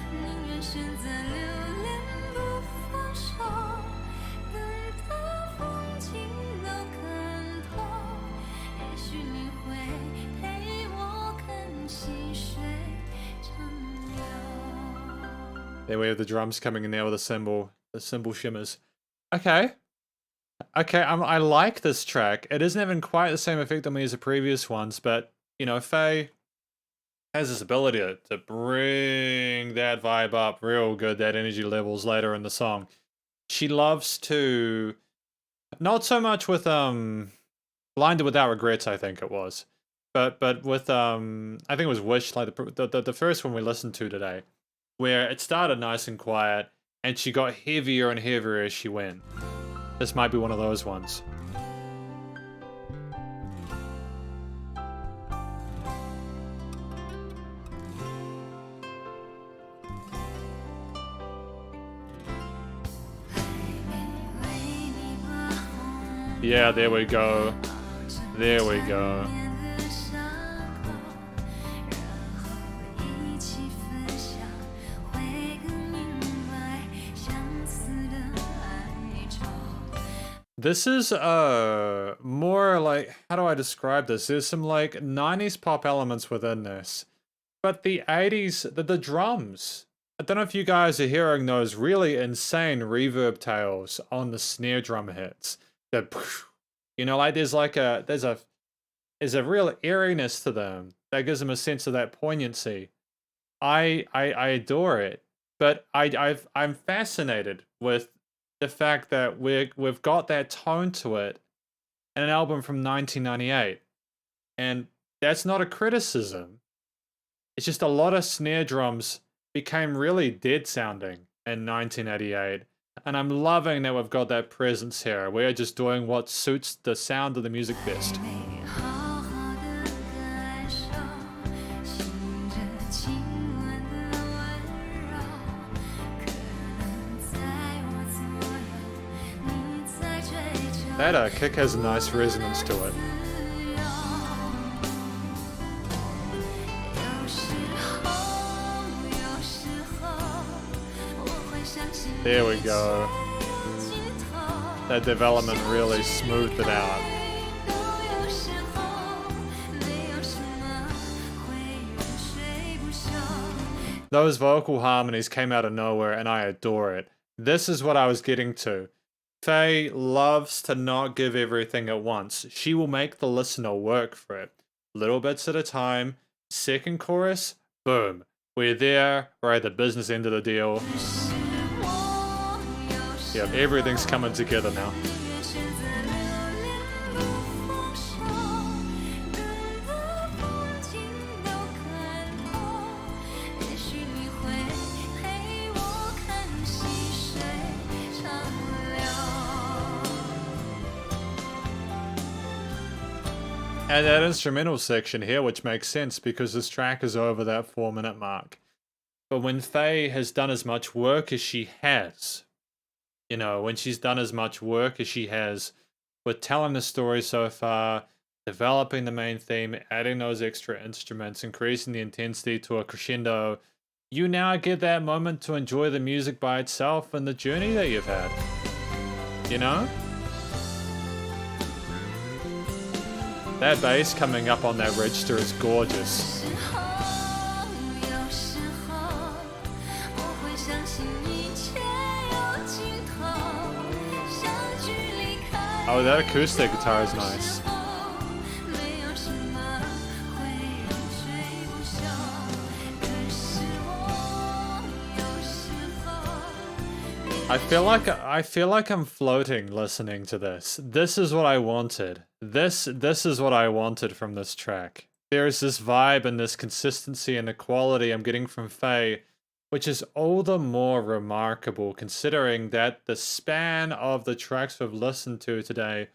S1: There we have the drums coming in there with the cymbal shimmers. Okay. I like this track. It isn't having quite the same effect on me as the previous ones, but, you know, Faye has this ability to bring that vibe up real good, that energy levels later in the song. She loves to... Not so much with, Blinded Without Regrets, I think it was. But with, I think it was Wish, like the first one we listened to today, where it started nice and quiet, and she got heavier and heavier as she went. This might be one of those ones. Yeah, there we go. There we go. This is more like, how do I describe this? There's some like 90s pop elements within this. But the 80s, the drums I don't know if you guys are hearing those really insane reverb tails on the snare drum hits. That, like there's a real eeriness to them that gives them a sense of that poignancy. I adore it, but I'm fascinated with the fact that we've got that tone to it in an album from 1998, and that's not a criticism. It's just a lot of snare drums became really dead sounding in 1988. And I'm loving that we've got that presence here. We're just doing what suits the sound of the music best. That kick has a nice resonance to it. There we go. That development really smoothed it out. Those vocal harmonies came out of nowhere and I adore it. This is what I was getting to. Faye loves to not give everything at once. She will make the listener work for it. Little bits at a time. Second chorus, boom. We're there. We're at the business end of the deal. Yep, everything's coming together now. And that instrumental section here, which makes sense because this track is over that 4-minute mark. But when Faye has done as much work as she has, when she's done as much work as she has with telling the story so far, developing the main theme, adding those extra instruments, increasing the intensity to a crescendo, you now get that moment to enjoy the music by itself and the journey that you've had. That bass coming up on that register is gorgeous. Oh, that acoustic guitar is nice. I feel like I'm floating listening to this. This is what I wanted. This is what I wanted from this track. There's this vibe and this consistency and the quality I'm getting from Faye, which is all the more remarkable considering that the span of the tracks we've listened to today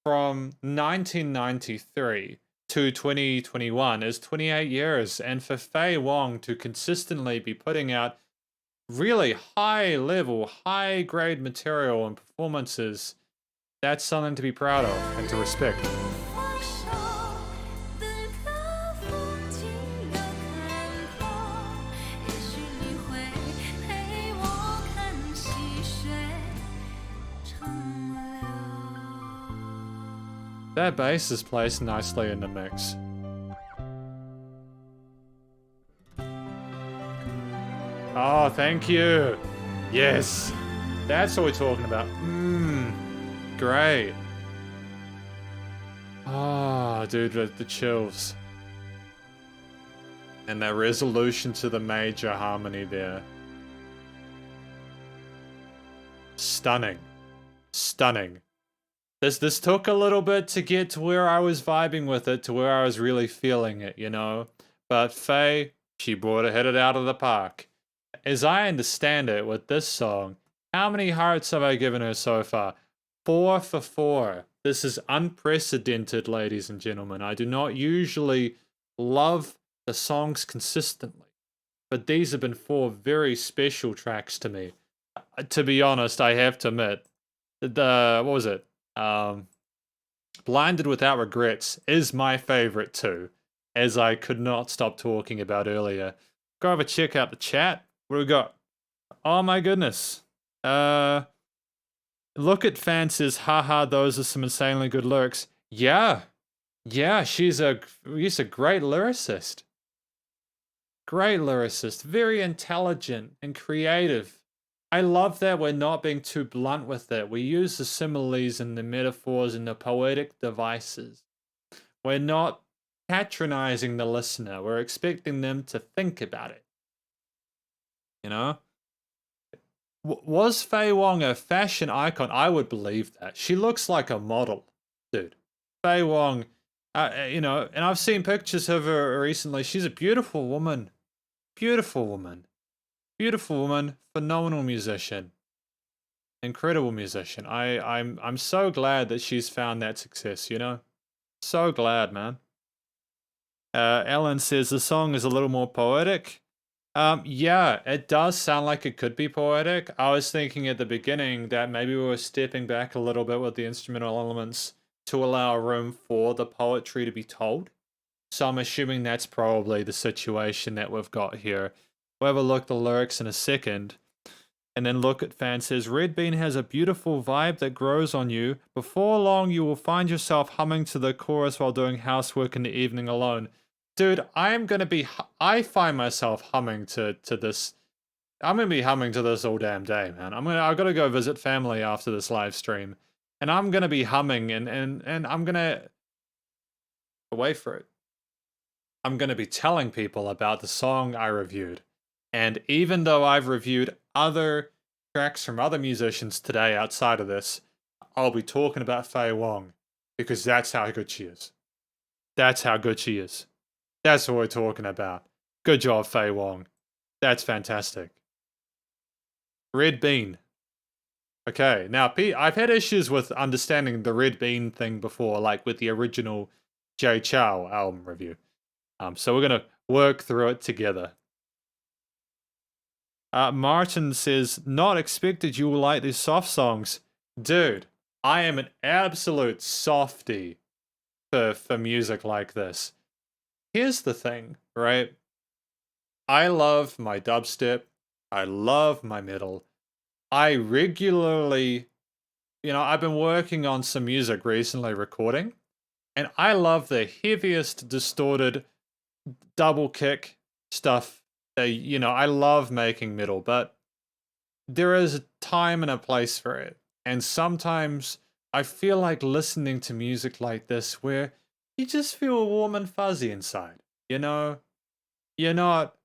S1: from 1993 to 2021 is 28 years, and for Faye Wong to consistently be putting out really high-level, high-grade material and performances, that's something to be proud of and to respect. That bass is placed nicely in the mix. Oh, thank you. Yes. That's what we're talking about. Great. Oh, dude, the chills. And that resolution to the major harmony there. Stunning. Stunning. This took a little bit to get to where I was vibing with it, to where I was really feeling it, But Faye, she brought it, hit it out of the park. As I understand it with this song, how many hearts have I given her so far? 4 for 4. This is unprecedented, ladies and gentlemen. I do not usually love the songs consistently, but these have been 4 very special tracks to me. To be honest, I have to admit, what was it? Blinded Without Regrets is my favorite too, as I could not stop talking about earlier. Go over check out the chat. What do we got? Oh my goodness. Look at Fan says, haha, those are some insanely good lyrics. Yeah, she's a great lyricist. Great lyricist, very intelligent and creative. I love that we're not being too blunt with it. We use the similes and the metaphors and the poetic devices. We're not patronizing the listener. We're expecting them to think about it. You know? Was Faye Wong a fashion icon? I would believe that. She looks like a model, dude. Faye Wong, and I've seen pictures of her recently. She's a beautiful woman. Beautiful woman. Beautiful woman. Phenomenal musician. Incredible musician. I'm so glad that she's found that success, So glad, man. Ellen says the song is a little more poetic. Yeah, it does sound like it could be poetic. I was thinking at the beginning that maybe we were stepping back a little bit with the instrumental elements to allow room for the poetry to be told. So I'm assuming that's probably the situation that we've got here. We'll have a look at the lyrics in a second. And then look at fan says, Red Bean has a beautiful vibe that grows on you. Before long, you will find yourself humming to the chorus while doing housework in the evening alone. Dude, I find myself humming to this. I'm gonna be humming to this all damn day, man. I gotta go visit family after this live stream. And I'm gonna be humming and I'm gonna wait for it. I'm gonna be telling people about the song I reviewed. And even though I've reviewed other tracks from other musicians today outside of this, I'll be talking about Faye Wong because that's how good she is. That's how good she is. That's what we're talking about. Good job, Faye Wong. That's fantastic. Red Bean. Okay, now I've had issues with understanding the Red Bean thing before, like with the original Jay Chow album review. So we're gonna work through it together. Martin says, not expected you will like these soft songs. Dude, I am an absolute softie for music like this. Here's the thing, right? I love my dubstep. I love my metal. I regularly, I've been working on some music recently recording, and I love the heaviest distorted double kick stuff. I love making metal, but there is a time and a place for it. And sometimes I feel like listening to music like this where you just feel warm and fuzzy inside. You're not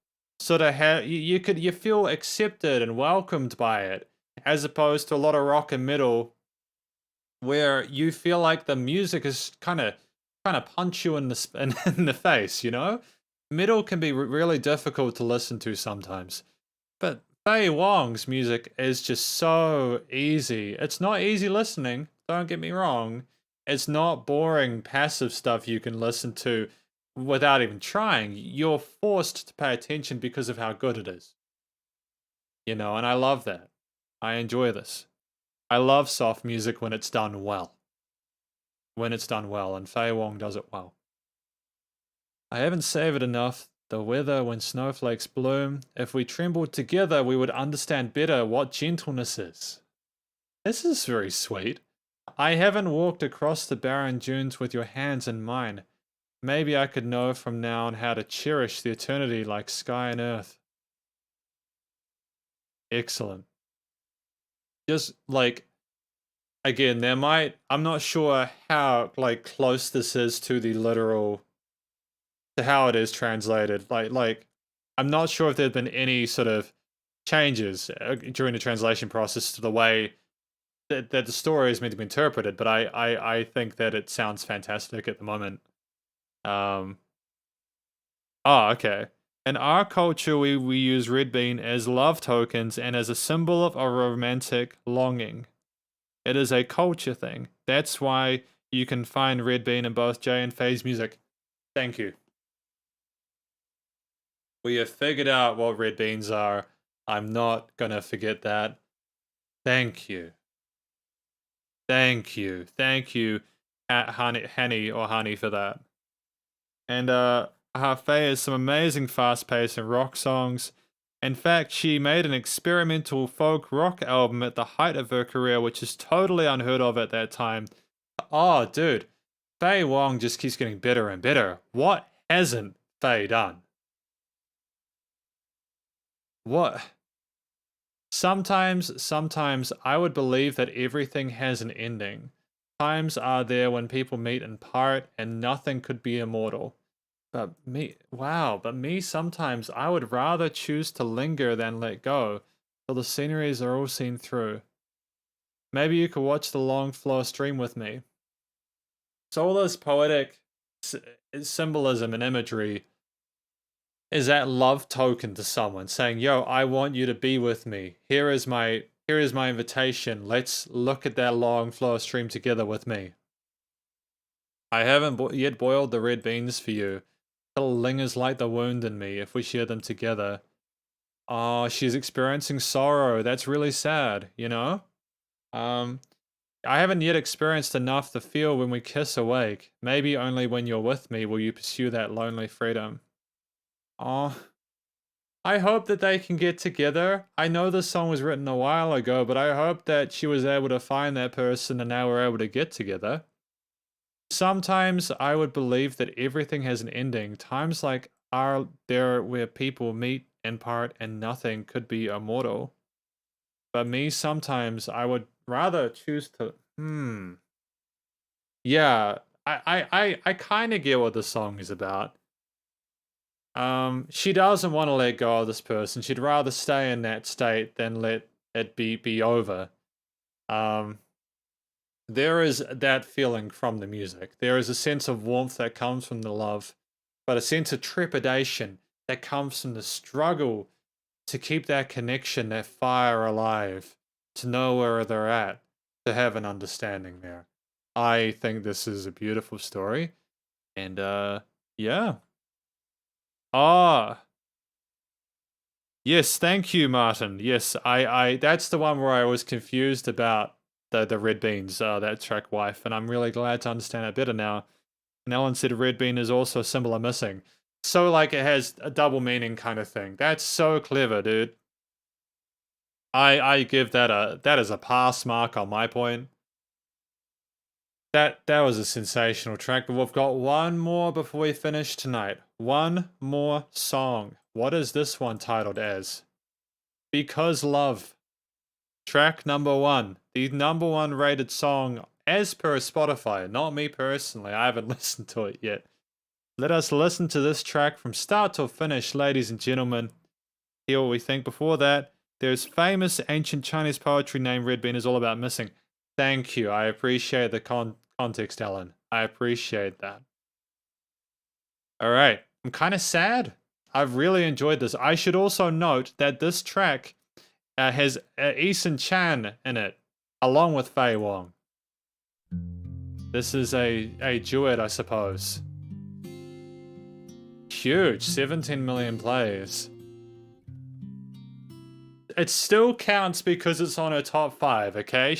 S1: sort of you feel accepted and welcomed by it, as opposed to a lot of rock and metal where you feel like the music is kind of punch you in in the face. Metal can be really difficult to listen to sometimes, but Faye Wong's music is just so easy. It's not easy listening, don't get me wrong. It's not boring, passive stuff you can listen to without even trying. You're forced to pay attention because of how good it is. And I love that. I enjoy this. I love soft music when it's done well. And Faye Wong does it well. I haven't savored enough the weather when snowflakes bloom. If we trembled together, we would understand better what gentleness is. This is very sweet. I haven't walked across the barren dunes with your hands in mine. Maybe I could know from now on how to cherish the eternity like sky and earth. Excellent. Just again, I'm not sure how close this is to the literal to how it is translated. I'm not sure if there've been any sort of changes during the translation process to the way that the story is meant to be interpreted, but I think that it sounds fantastic at the moment. Okay. In our culture, we use red bean as love tokens and as a symbol of a romantic longing. It is a culture thing. That's why you can find red bean in both Jay and Faye's music. Thank you. We have figured out what red beans are. I'm not gonna forget that. Thank you. Thank you. Thank you, Honey for that. And Faye has some amazing fast-paced and rock songs. In fact, she made an experimental folk rock album at the height of her career, which is totally unheard of at that time. Oh, dude. Faye Wong just keeps getting better and better. What hasn't Faye done? What? Sometimes I would believe that everything has an ending. Times are there when people meet and part, and nothing could be immortal. But me, sometimes I would rather choose to linger than let go, till the sceneries are all seen through. Maybe you could watch the long flow stream with me. So all this poetic symbolism and imagery is that love token to someone saying, yo, I want you to be with me. Here is my invitation. Let's look at that long flow stream together with me. I haven't yet boiled the red beans for you. It'll lingers like the wound in me if we share them together. Oh, she's experiencing sorrow. That's really sad, you know? I haven't yet experienced enough to feel when we kiss awake. Maybe only when you're with me will you pursue that lonely freedom. Oh, I hope that they can get together. I know this song was written a while ago, but I hope that she was able to find that person and now we're able to get together. Sometimes I would believe that everything has an ending. Times like are there where people meet and part and nothing could be immortal. But me, sometimes I would rather choose to Yeah, I kind of get what the song is about. She doesn't want to let go of this person. She'd rather stay in that state than let it be over. There is that feeling from the music. There is a sense of warmth that comes from the love, but a sense of trepidation that comes from the struggle to keep that connection, that fire alive, to know where they're at, to have an understanding there. I think this is a beautiful story. And yeah. Ah, yes, thank you, Martin. Yes, I that's the one where I was confused about the red beans, that track wife, and I'm really glad to understand it better now. And Ellen said red bean is also a symbol of missing. So like it has a double meaning kind of thing. That's so clever, dude. I give that as a pass mark on my point. That was a sensational track, but we've got one more before we finish tonight. One more song. What is this one titled as? Because Love. Track number 1. The number 1 rated song as per Spotify. Not me personally. I haven't listened to it yet. Let us listen to this track from start till finish, ladies and gentlemen. Hear what we think. Before that, there's famous ancient Chinese poetry named Red Bean is all about missing. Thank you. I appreciate the context, Ellen. I appreciate that. All right. I'm kind of sad. I've really enjoyed this. I should also note that this track has Eason Chan in it, along with Faye Wong. This is a duet, I suppose. Huge. 17 million plays. It still counts because it's on her top 5, okay?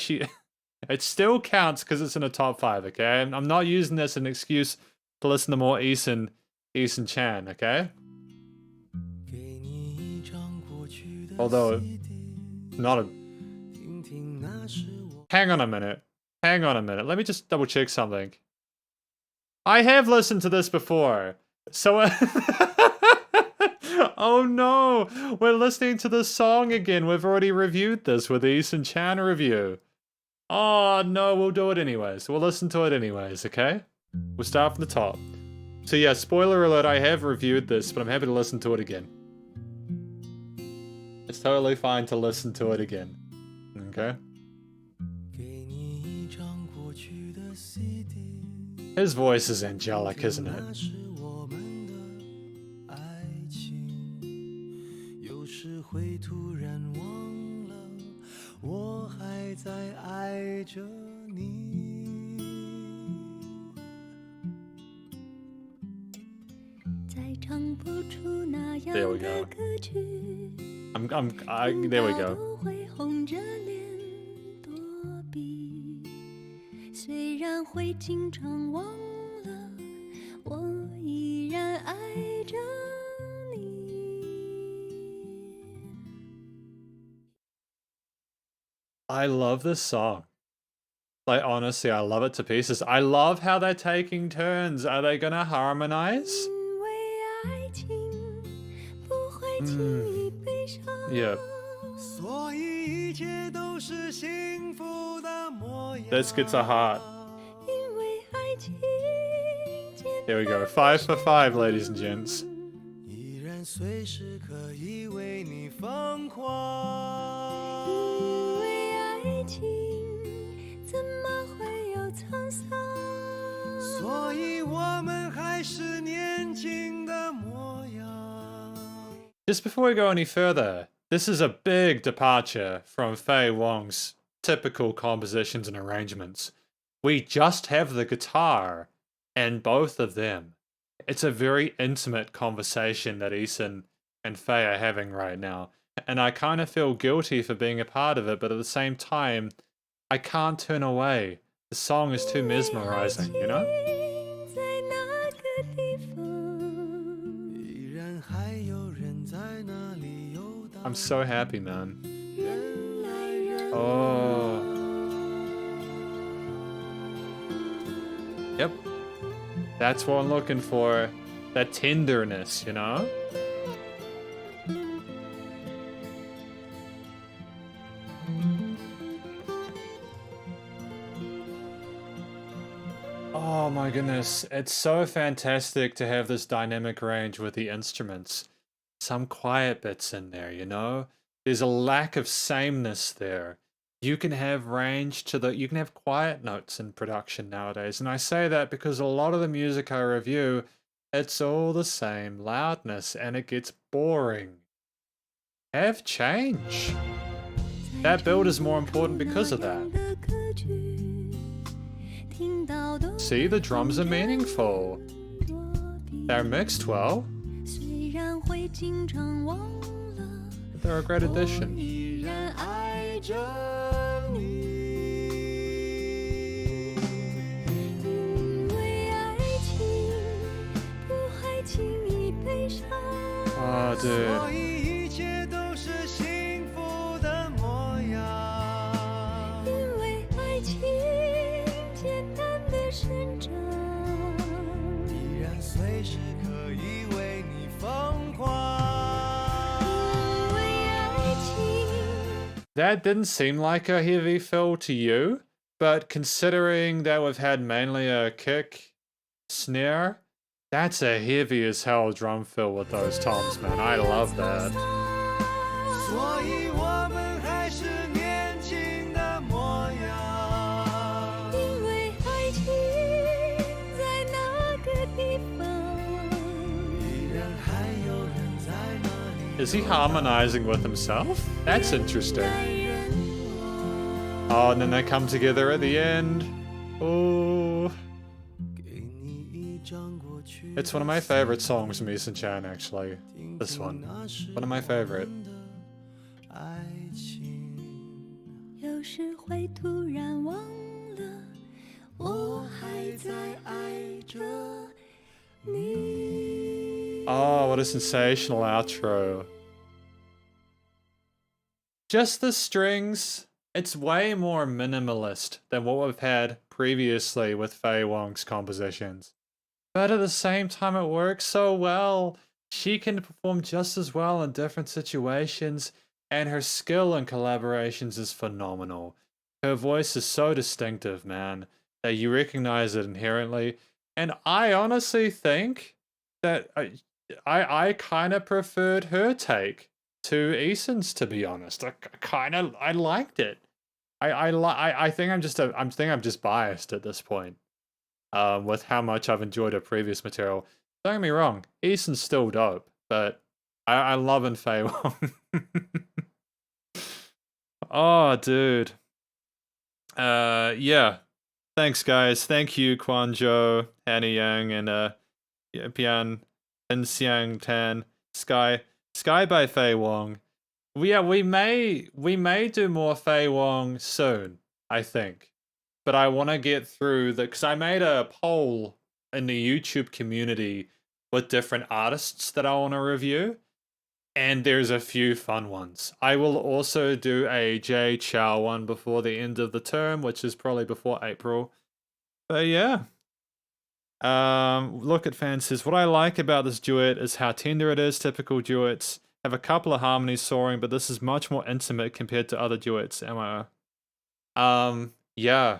S1: It still counts because it's in a top 5, okay? I'm not using this as an excuse to listen to more Eason Chan, okay? Although, not a... Hang on a minute. Let me just double check something. I have listened to this before. So... Oh no! We're listening to the song again. We've already reviewed this with the Eason Chan review. Oh no, we'll do it anyways. We'll listen to it anyways, okay? We'll start from the top. So yeah, spoiler alert, I have reviewed this, but I'm happy to listen to it again. It's totally fine to listen to it again. Okay? His voice is angelic, isn't it? There we go. There we go. I love this song. Like, honestly, I love it to pieces. I love how they're taking turns. Are they gonna harmonize? Yeah. This gets a heart. There we go. 5 for 5, ladies and gents. Just before we go any further, this is a big departure from Faye Wong's typical compositions and arrangements. We just have the guitar and both of them. It's a very intimate conversation that Eason and Faye are having right now. And I kind of feel guilty for being a part of it, but at the same time, I can't turn away. The song is too mesmerizing, you know? I'm so happy, man. Oh. Yep. That's what I'm looking for. That tenderness, you know? Oh my goodness. It's so fantastic to have this dynamic range with the instruments. Some quiet bits in there, you know? There's a lack of sameness there. You can have range you can have quiet notes in production nowadays. And I say that because a lot of the music I review, it's all the same loudness and it gets boring. Have change. That build is more important because of that. See, the drums are meaningful. They're mixed well. They're a great addition. Oh, dude. That didn't seem like a heavy fill to you, but considering that we've had mainly a kick, snare, that's a heavy as hell drum fill with those toms, man. I love that. Is he harmonizing with himself? That's interesting. Oh, and then they come together at the end. Oh. It's one of my favorite songs from Eason Chan, actually. This one. One of my favorite. Oh, what a sensational outro. Just the strings. It's way more minimalist than what we've had previously with Faye Wong's compositions. But at the same time, it works so well. She can perform just as well in different situations, and her skill in collaborations is phenomenal. Her voice is so distinctive, man, that you recognize it inherently. And I honestly think that I kind of preferred her take to Eason's, to be honest. I liked it. I think I'm just biased at this point. With how much I've enjoyed her previous material. Don't get me wrong, Eason's still dope, but I love in Faye Wong. Oh, dude. Yeah. Thanks, guys. Thank you, Quanzhou, Hanny Yang, and Pian and Xiang Tan, Sky by Faye Wong. We may do more Faye Wong soon, I think. But I want to get through because I made a poll in the YouTube community with different artists that I want to review, and there's a few fun ones. I will also do a Jay Chou one before the end of the term, which is probably before April. But yeah. Look at Fan says, what I like about this duet is how tender it is, typical duets, have a couple of harmonies soaring, but this is much more intimate compared to other duets. Am I? Yeah,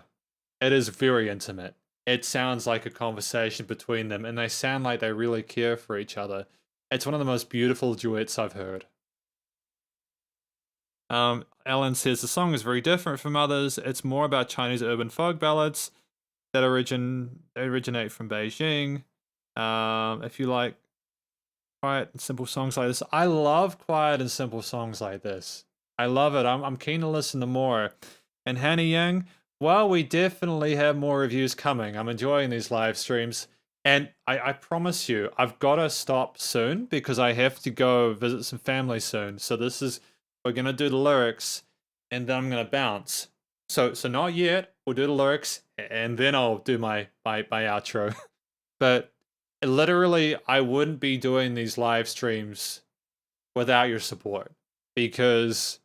S1: it is very intimate. It sounds like a conversation between them, and they sound like they really care for each other. It's one of the most beautiful duets I've heard. Ellen says the song is very different from others. It's more about Chinese urban folk ballads that originate from Beijing. If you like quiet and simple songs like this, I love quiet and simple songs like this. I love it. I'm keen to listen to more. And Hannah Yang, well, we definitely have more reviews coming. I'm enjoying these live streams. And I promise you, I've got to stop soon because I have to go visit some family soon. So we're going to do the lyrics and then I'm going to bounce. So not yet. We'll do the lyrics and then I'll do my outro. But literally, I wouldn't be doing these live streams without your support because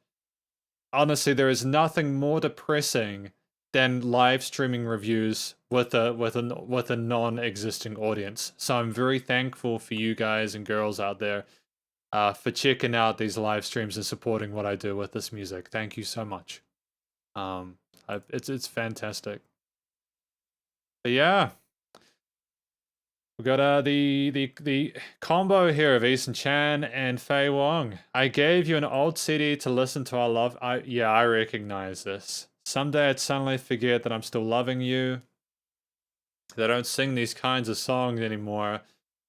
S1: honestly, there is nothing more depressing than live streaming reviews with a non-existing audience. So I'm very thankful for you guys and girls out there for checking out these live streams and supporting what I do with this music. Thank you so much. It's fantastic. But yeah. We got the combo here of Eason Chan and Fei Wong. I gave you an old CD to listen to. I recognize this. Someday I'd suddenly forget that I'm still loving you. They don't sing these kinds of songs anymore.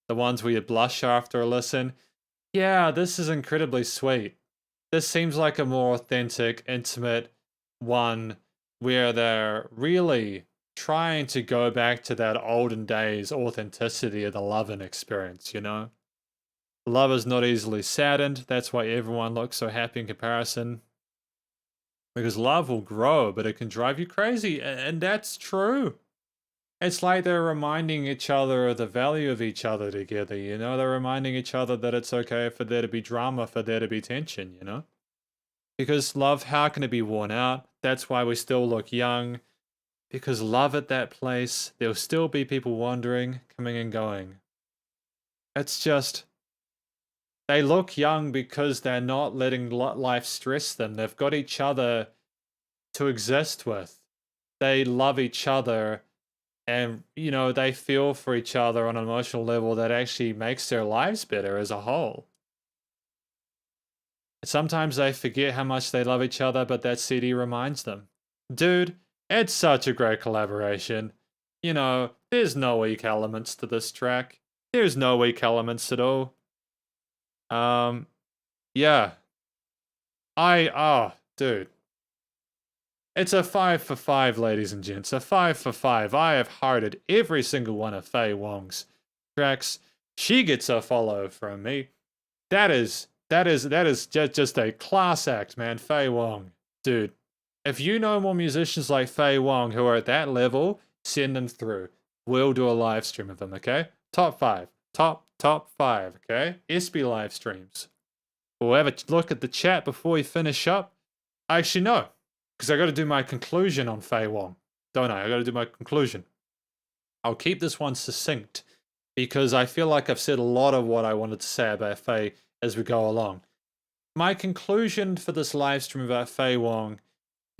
S1: The ones where you blush after a listen. Yeah, this is incredibly sweet. This seems like a more authentic, intimate one where they're really trying to go back to that olden days authenticity of the loving experience, you know? Love is not easily saddened. That's why everyone looks so happy in comparison. Because love will grow, but it can drive you crazy. And that's true. It's like they're reminding each other of the value of each other together, you know? They're reminding each other that it's okay for there to be drama, for there to be tension, you know? Because love, how can it be worn out? That's why we still look young. Because love at that place, there'll still be people wandering, coming and going. It's just, they look young because they're not letting life stress them. They've got each other to exist with. They love each other and, you know, they feel for each other on an emotional level that actually makes their lives better as a whole. Sometimes they forget how much they love each other, but that CD reminds them. Dude, it's such a great collaboration. You know, there's no weak elements to this track. There's no weak elements at all. Yeah. Dude. It's a 5 for 5, ladies and gents. A 5 for 5. I have hearted every single one of Fei Wong's tracks. She gets a follow from me. That is just a class act, man. Fei Wong. Dude. If you know more musicians like Fei Wong who are at that level, send them through. We'll do a live stream of them, okay? Top 5. Top 5, okay? SB live streams. We'll have a look at the chat before we finish up. Actually, no. Because I got to do my conclusion on Fei Wong. Don't I? I got to do my conclusion. I'll keep this one succinct. Because I feel like I've said a lot of what I wanted to say about Fei as we go along. My conclusion for this live stream about Fei Wong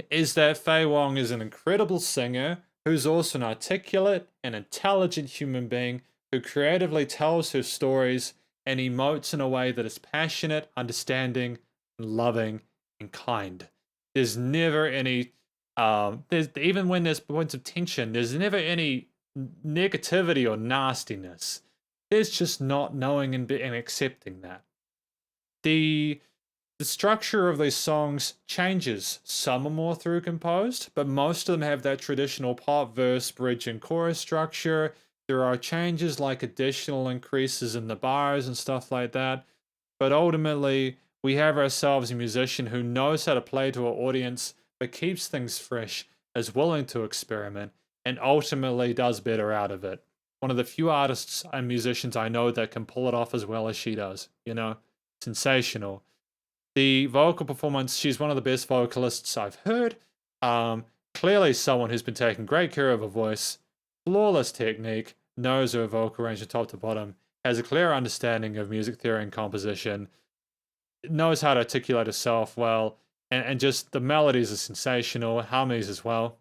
S1: is that Fei Wong is an incredible singer who's also an articulate and intelligent human being who creatively tells her stories and emotes in a way that is passionate, understanding, and loving, and kind. There's never any, even when there's points of tension, there's never any negativity or nastiness. There's just not knowing and accepting that. The structure of these songs changes. Some are more through composed, but most of them have that traditional pop, verse, bridge, and chorus structure. There are changes like additional increases in the bars and stuff like that. But ultimately, we have ourselves a musician who knows how to play to an audience, but keeps things fresh, is willing to experiment, and ultimately does better out of it. One of the few artists and musicians I know that can pull it off as well as she does. You know, sensational. The vocal performance, she's one of the best vocalists I've heard. Clearly someone who's been taking great care of her voice, flawless technique, knows her vocal range from top to bottom, has a clear understanding of music theory and composition. knows how to articulate herself well, and just the melodies are sensational, harmonies as well,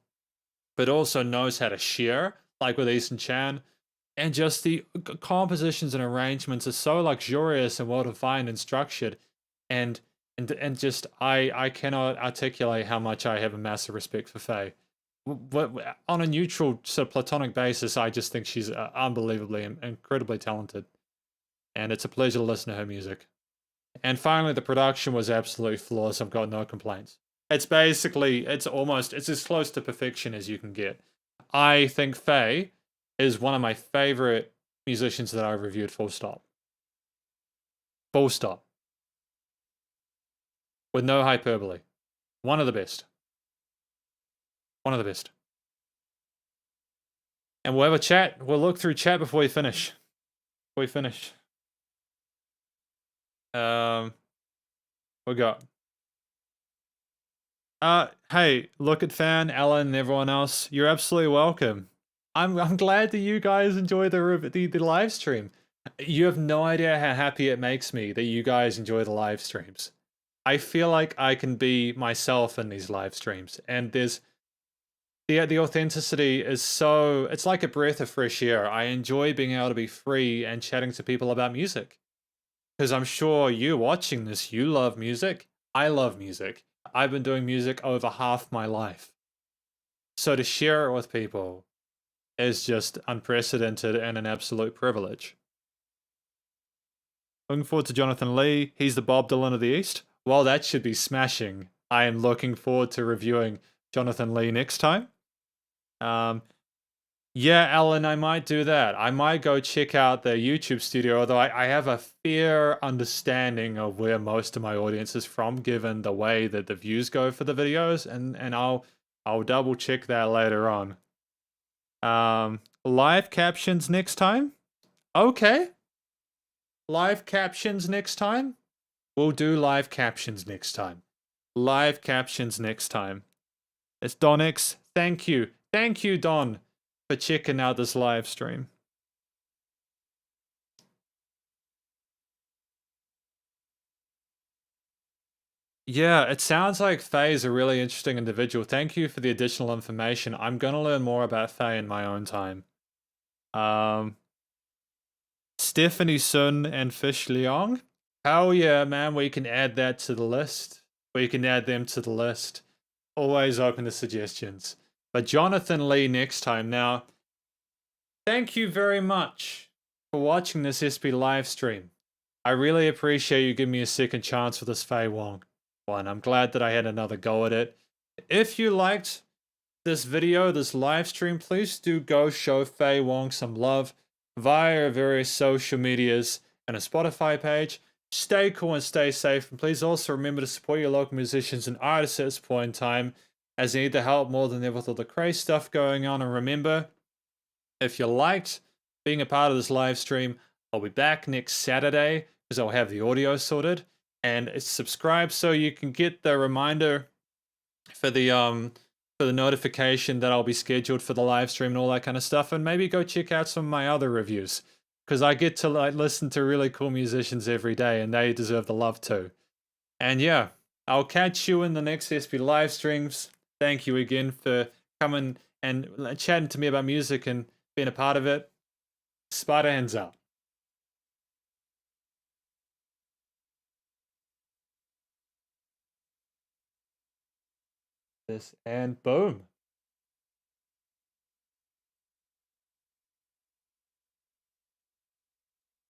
S1: but also knows how to share, like with Eason Chan, and just the compositions and arrangements are so luxurious and well defined and structured, and and just I cannot articulate how much I have a massive respect for Faye. But on a neutral, sort of platonic basis, I just think she's unbelievably and incredibly talented, and it's a pleasure to listen to her music. And finally, the production was absolutely flawless. I've got no complaints. It's basically, it's as close to perfection as you can get. I think Faye is one of my favorite musicians that I've reviewed, full stop. Full stop. With no hyperbole. One of the best. One of the best. And we'll have a chat. We'll look through chat before we finish. Before we finish. We got. Hey, Look at Fan, Alan, and everyone else. You're absolutely welcome. I'm glad that you guys enjoy the live stream. You have no idea how happy it makes me that you guys enjoy the live streams. I feel like I can be myself in these live streams, and there's the authenticity is so, it's like a breath of fresh air. I enjoy being able to be free and chatting to people about music. Because I'm sure you watching this, you love music. I love music. I've been doing music over half my life. So to share it with people is just unprecedented and an absolute privilege. Looking forward to Jonathan Lee. He's the Bob Dylan of the East. Well, that should be smashing. I am looking forward to reviewing Jonathan Lee next time. Yeah, Alan, I might do that. I might go check out the YouTube studio, although I have a fair understanding of where most of my audience is from, given the way that the views go for the videos, and I'll double check that later on. Live captions next time? Okay. Live captions next time? We'll do live captions next time. Live captions next time. It's Donix. Thank you. Thank you, Don, for checking out this live stream. Yeah, it sounds like Faye is a really interesting individual. Thank you for the additional information. I'm going to learn more about Faye in my own time. Stephanie Sun and Fish Liang. Hell yeah, man. We can add that to the list. We can add them to the list. Always open to suggestions. But Jonathan Lee next time. Now, thank you very much for watching this SB live stream. I really appreciate you giving me a second chance for this Faye Wong one. I'm glad that I had another go at it. If you liked this video, this live stream, please do go show Faye Wong some love via various social medias and a Spotify page. Stay cool and stay safe, and please also remember to support your local musicians and artists at this point in time, as they need the help more than ever with all the crazy stuff going on. And remember, if you liked being a part of this live stream, I'll be back next Saturday because I'll have the audio sorted. And subscribe so you can get the reminder for the notification that I'll be scheduled for the live stream and all that kind of stuff. And maybe go check out some of my other reviews, because I get to listen to really cool musicians every day, and they deserve the love too. And yeah, I'll catch you in the next SB live streams. Thank you again for coming and chatting to me about music and being a part of it. Spider hands out. This and boom.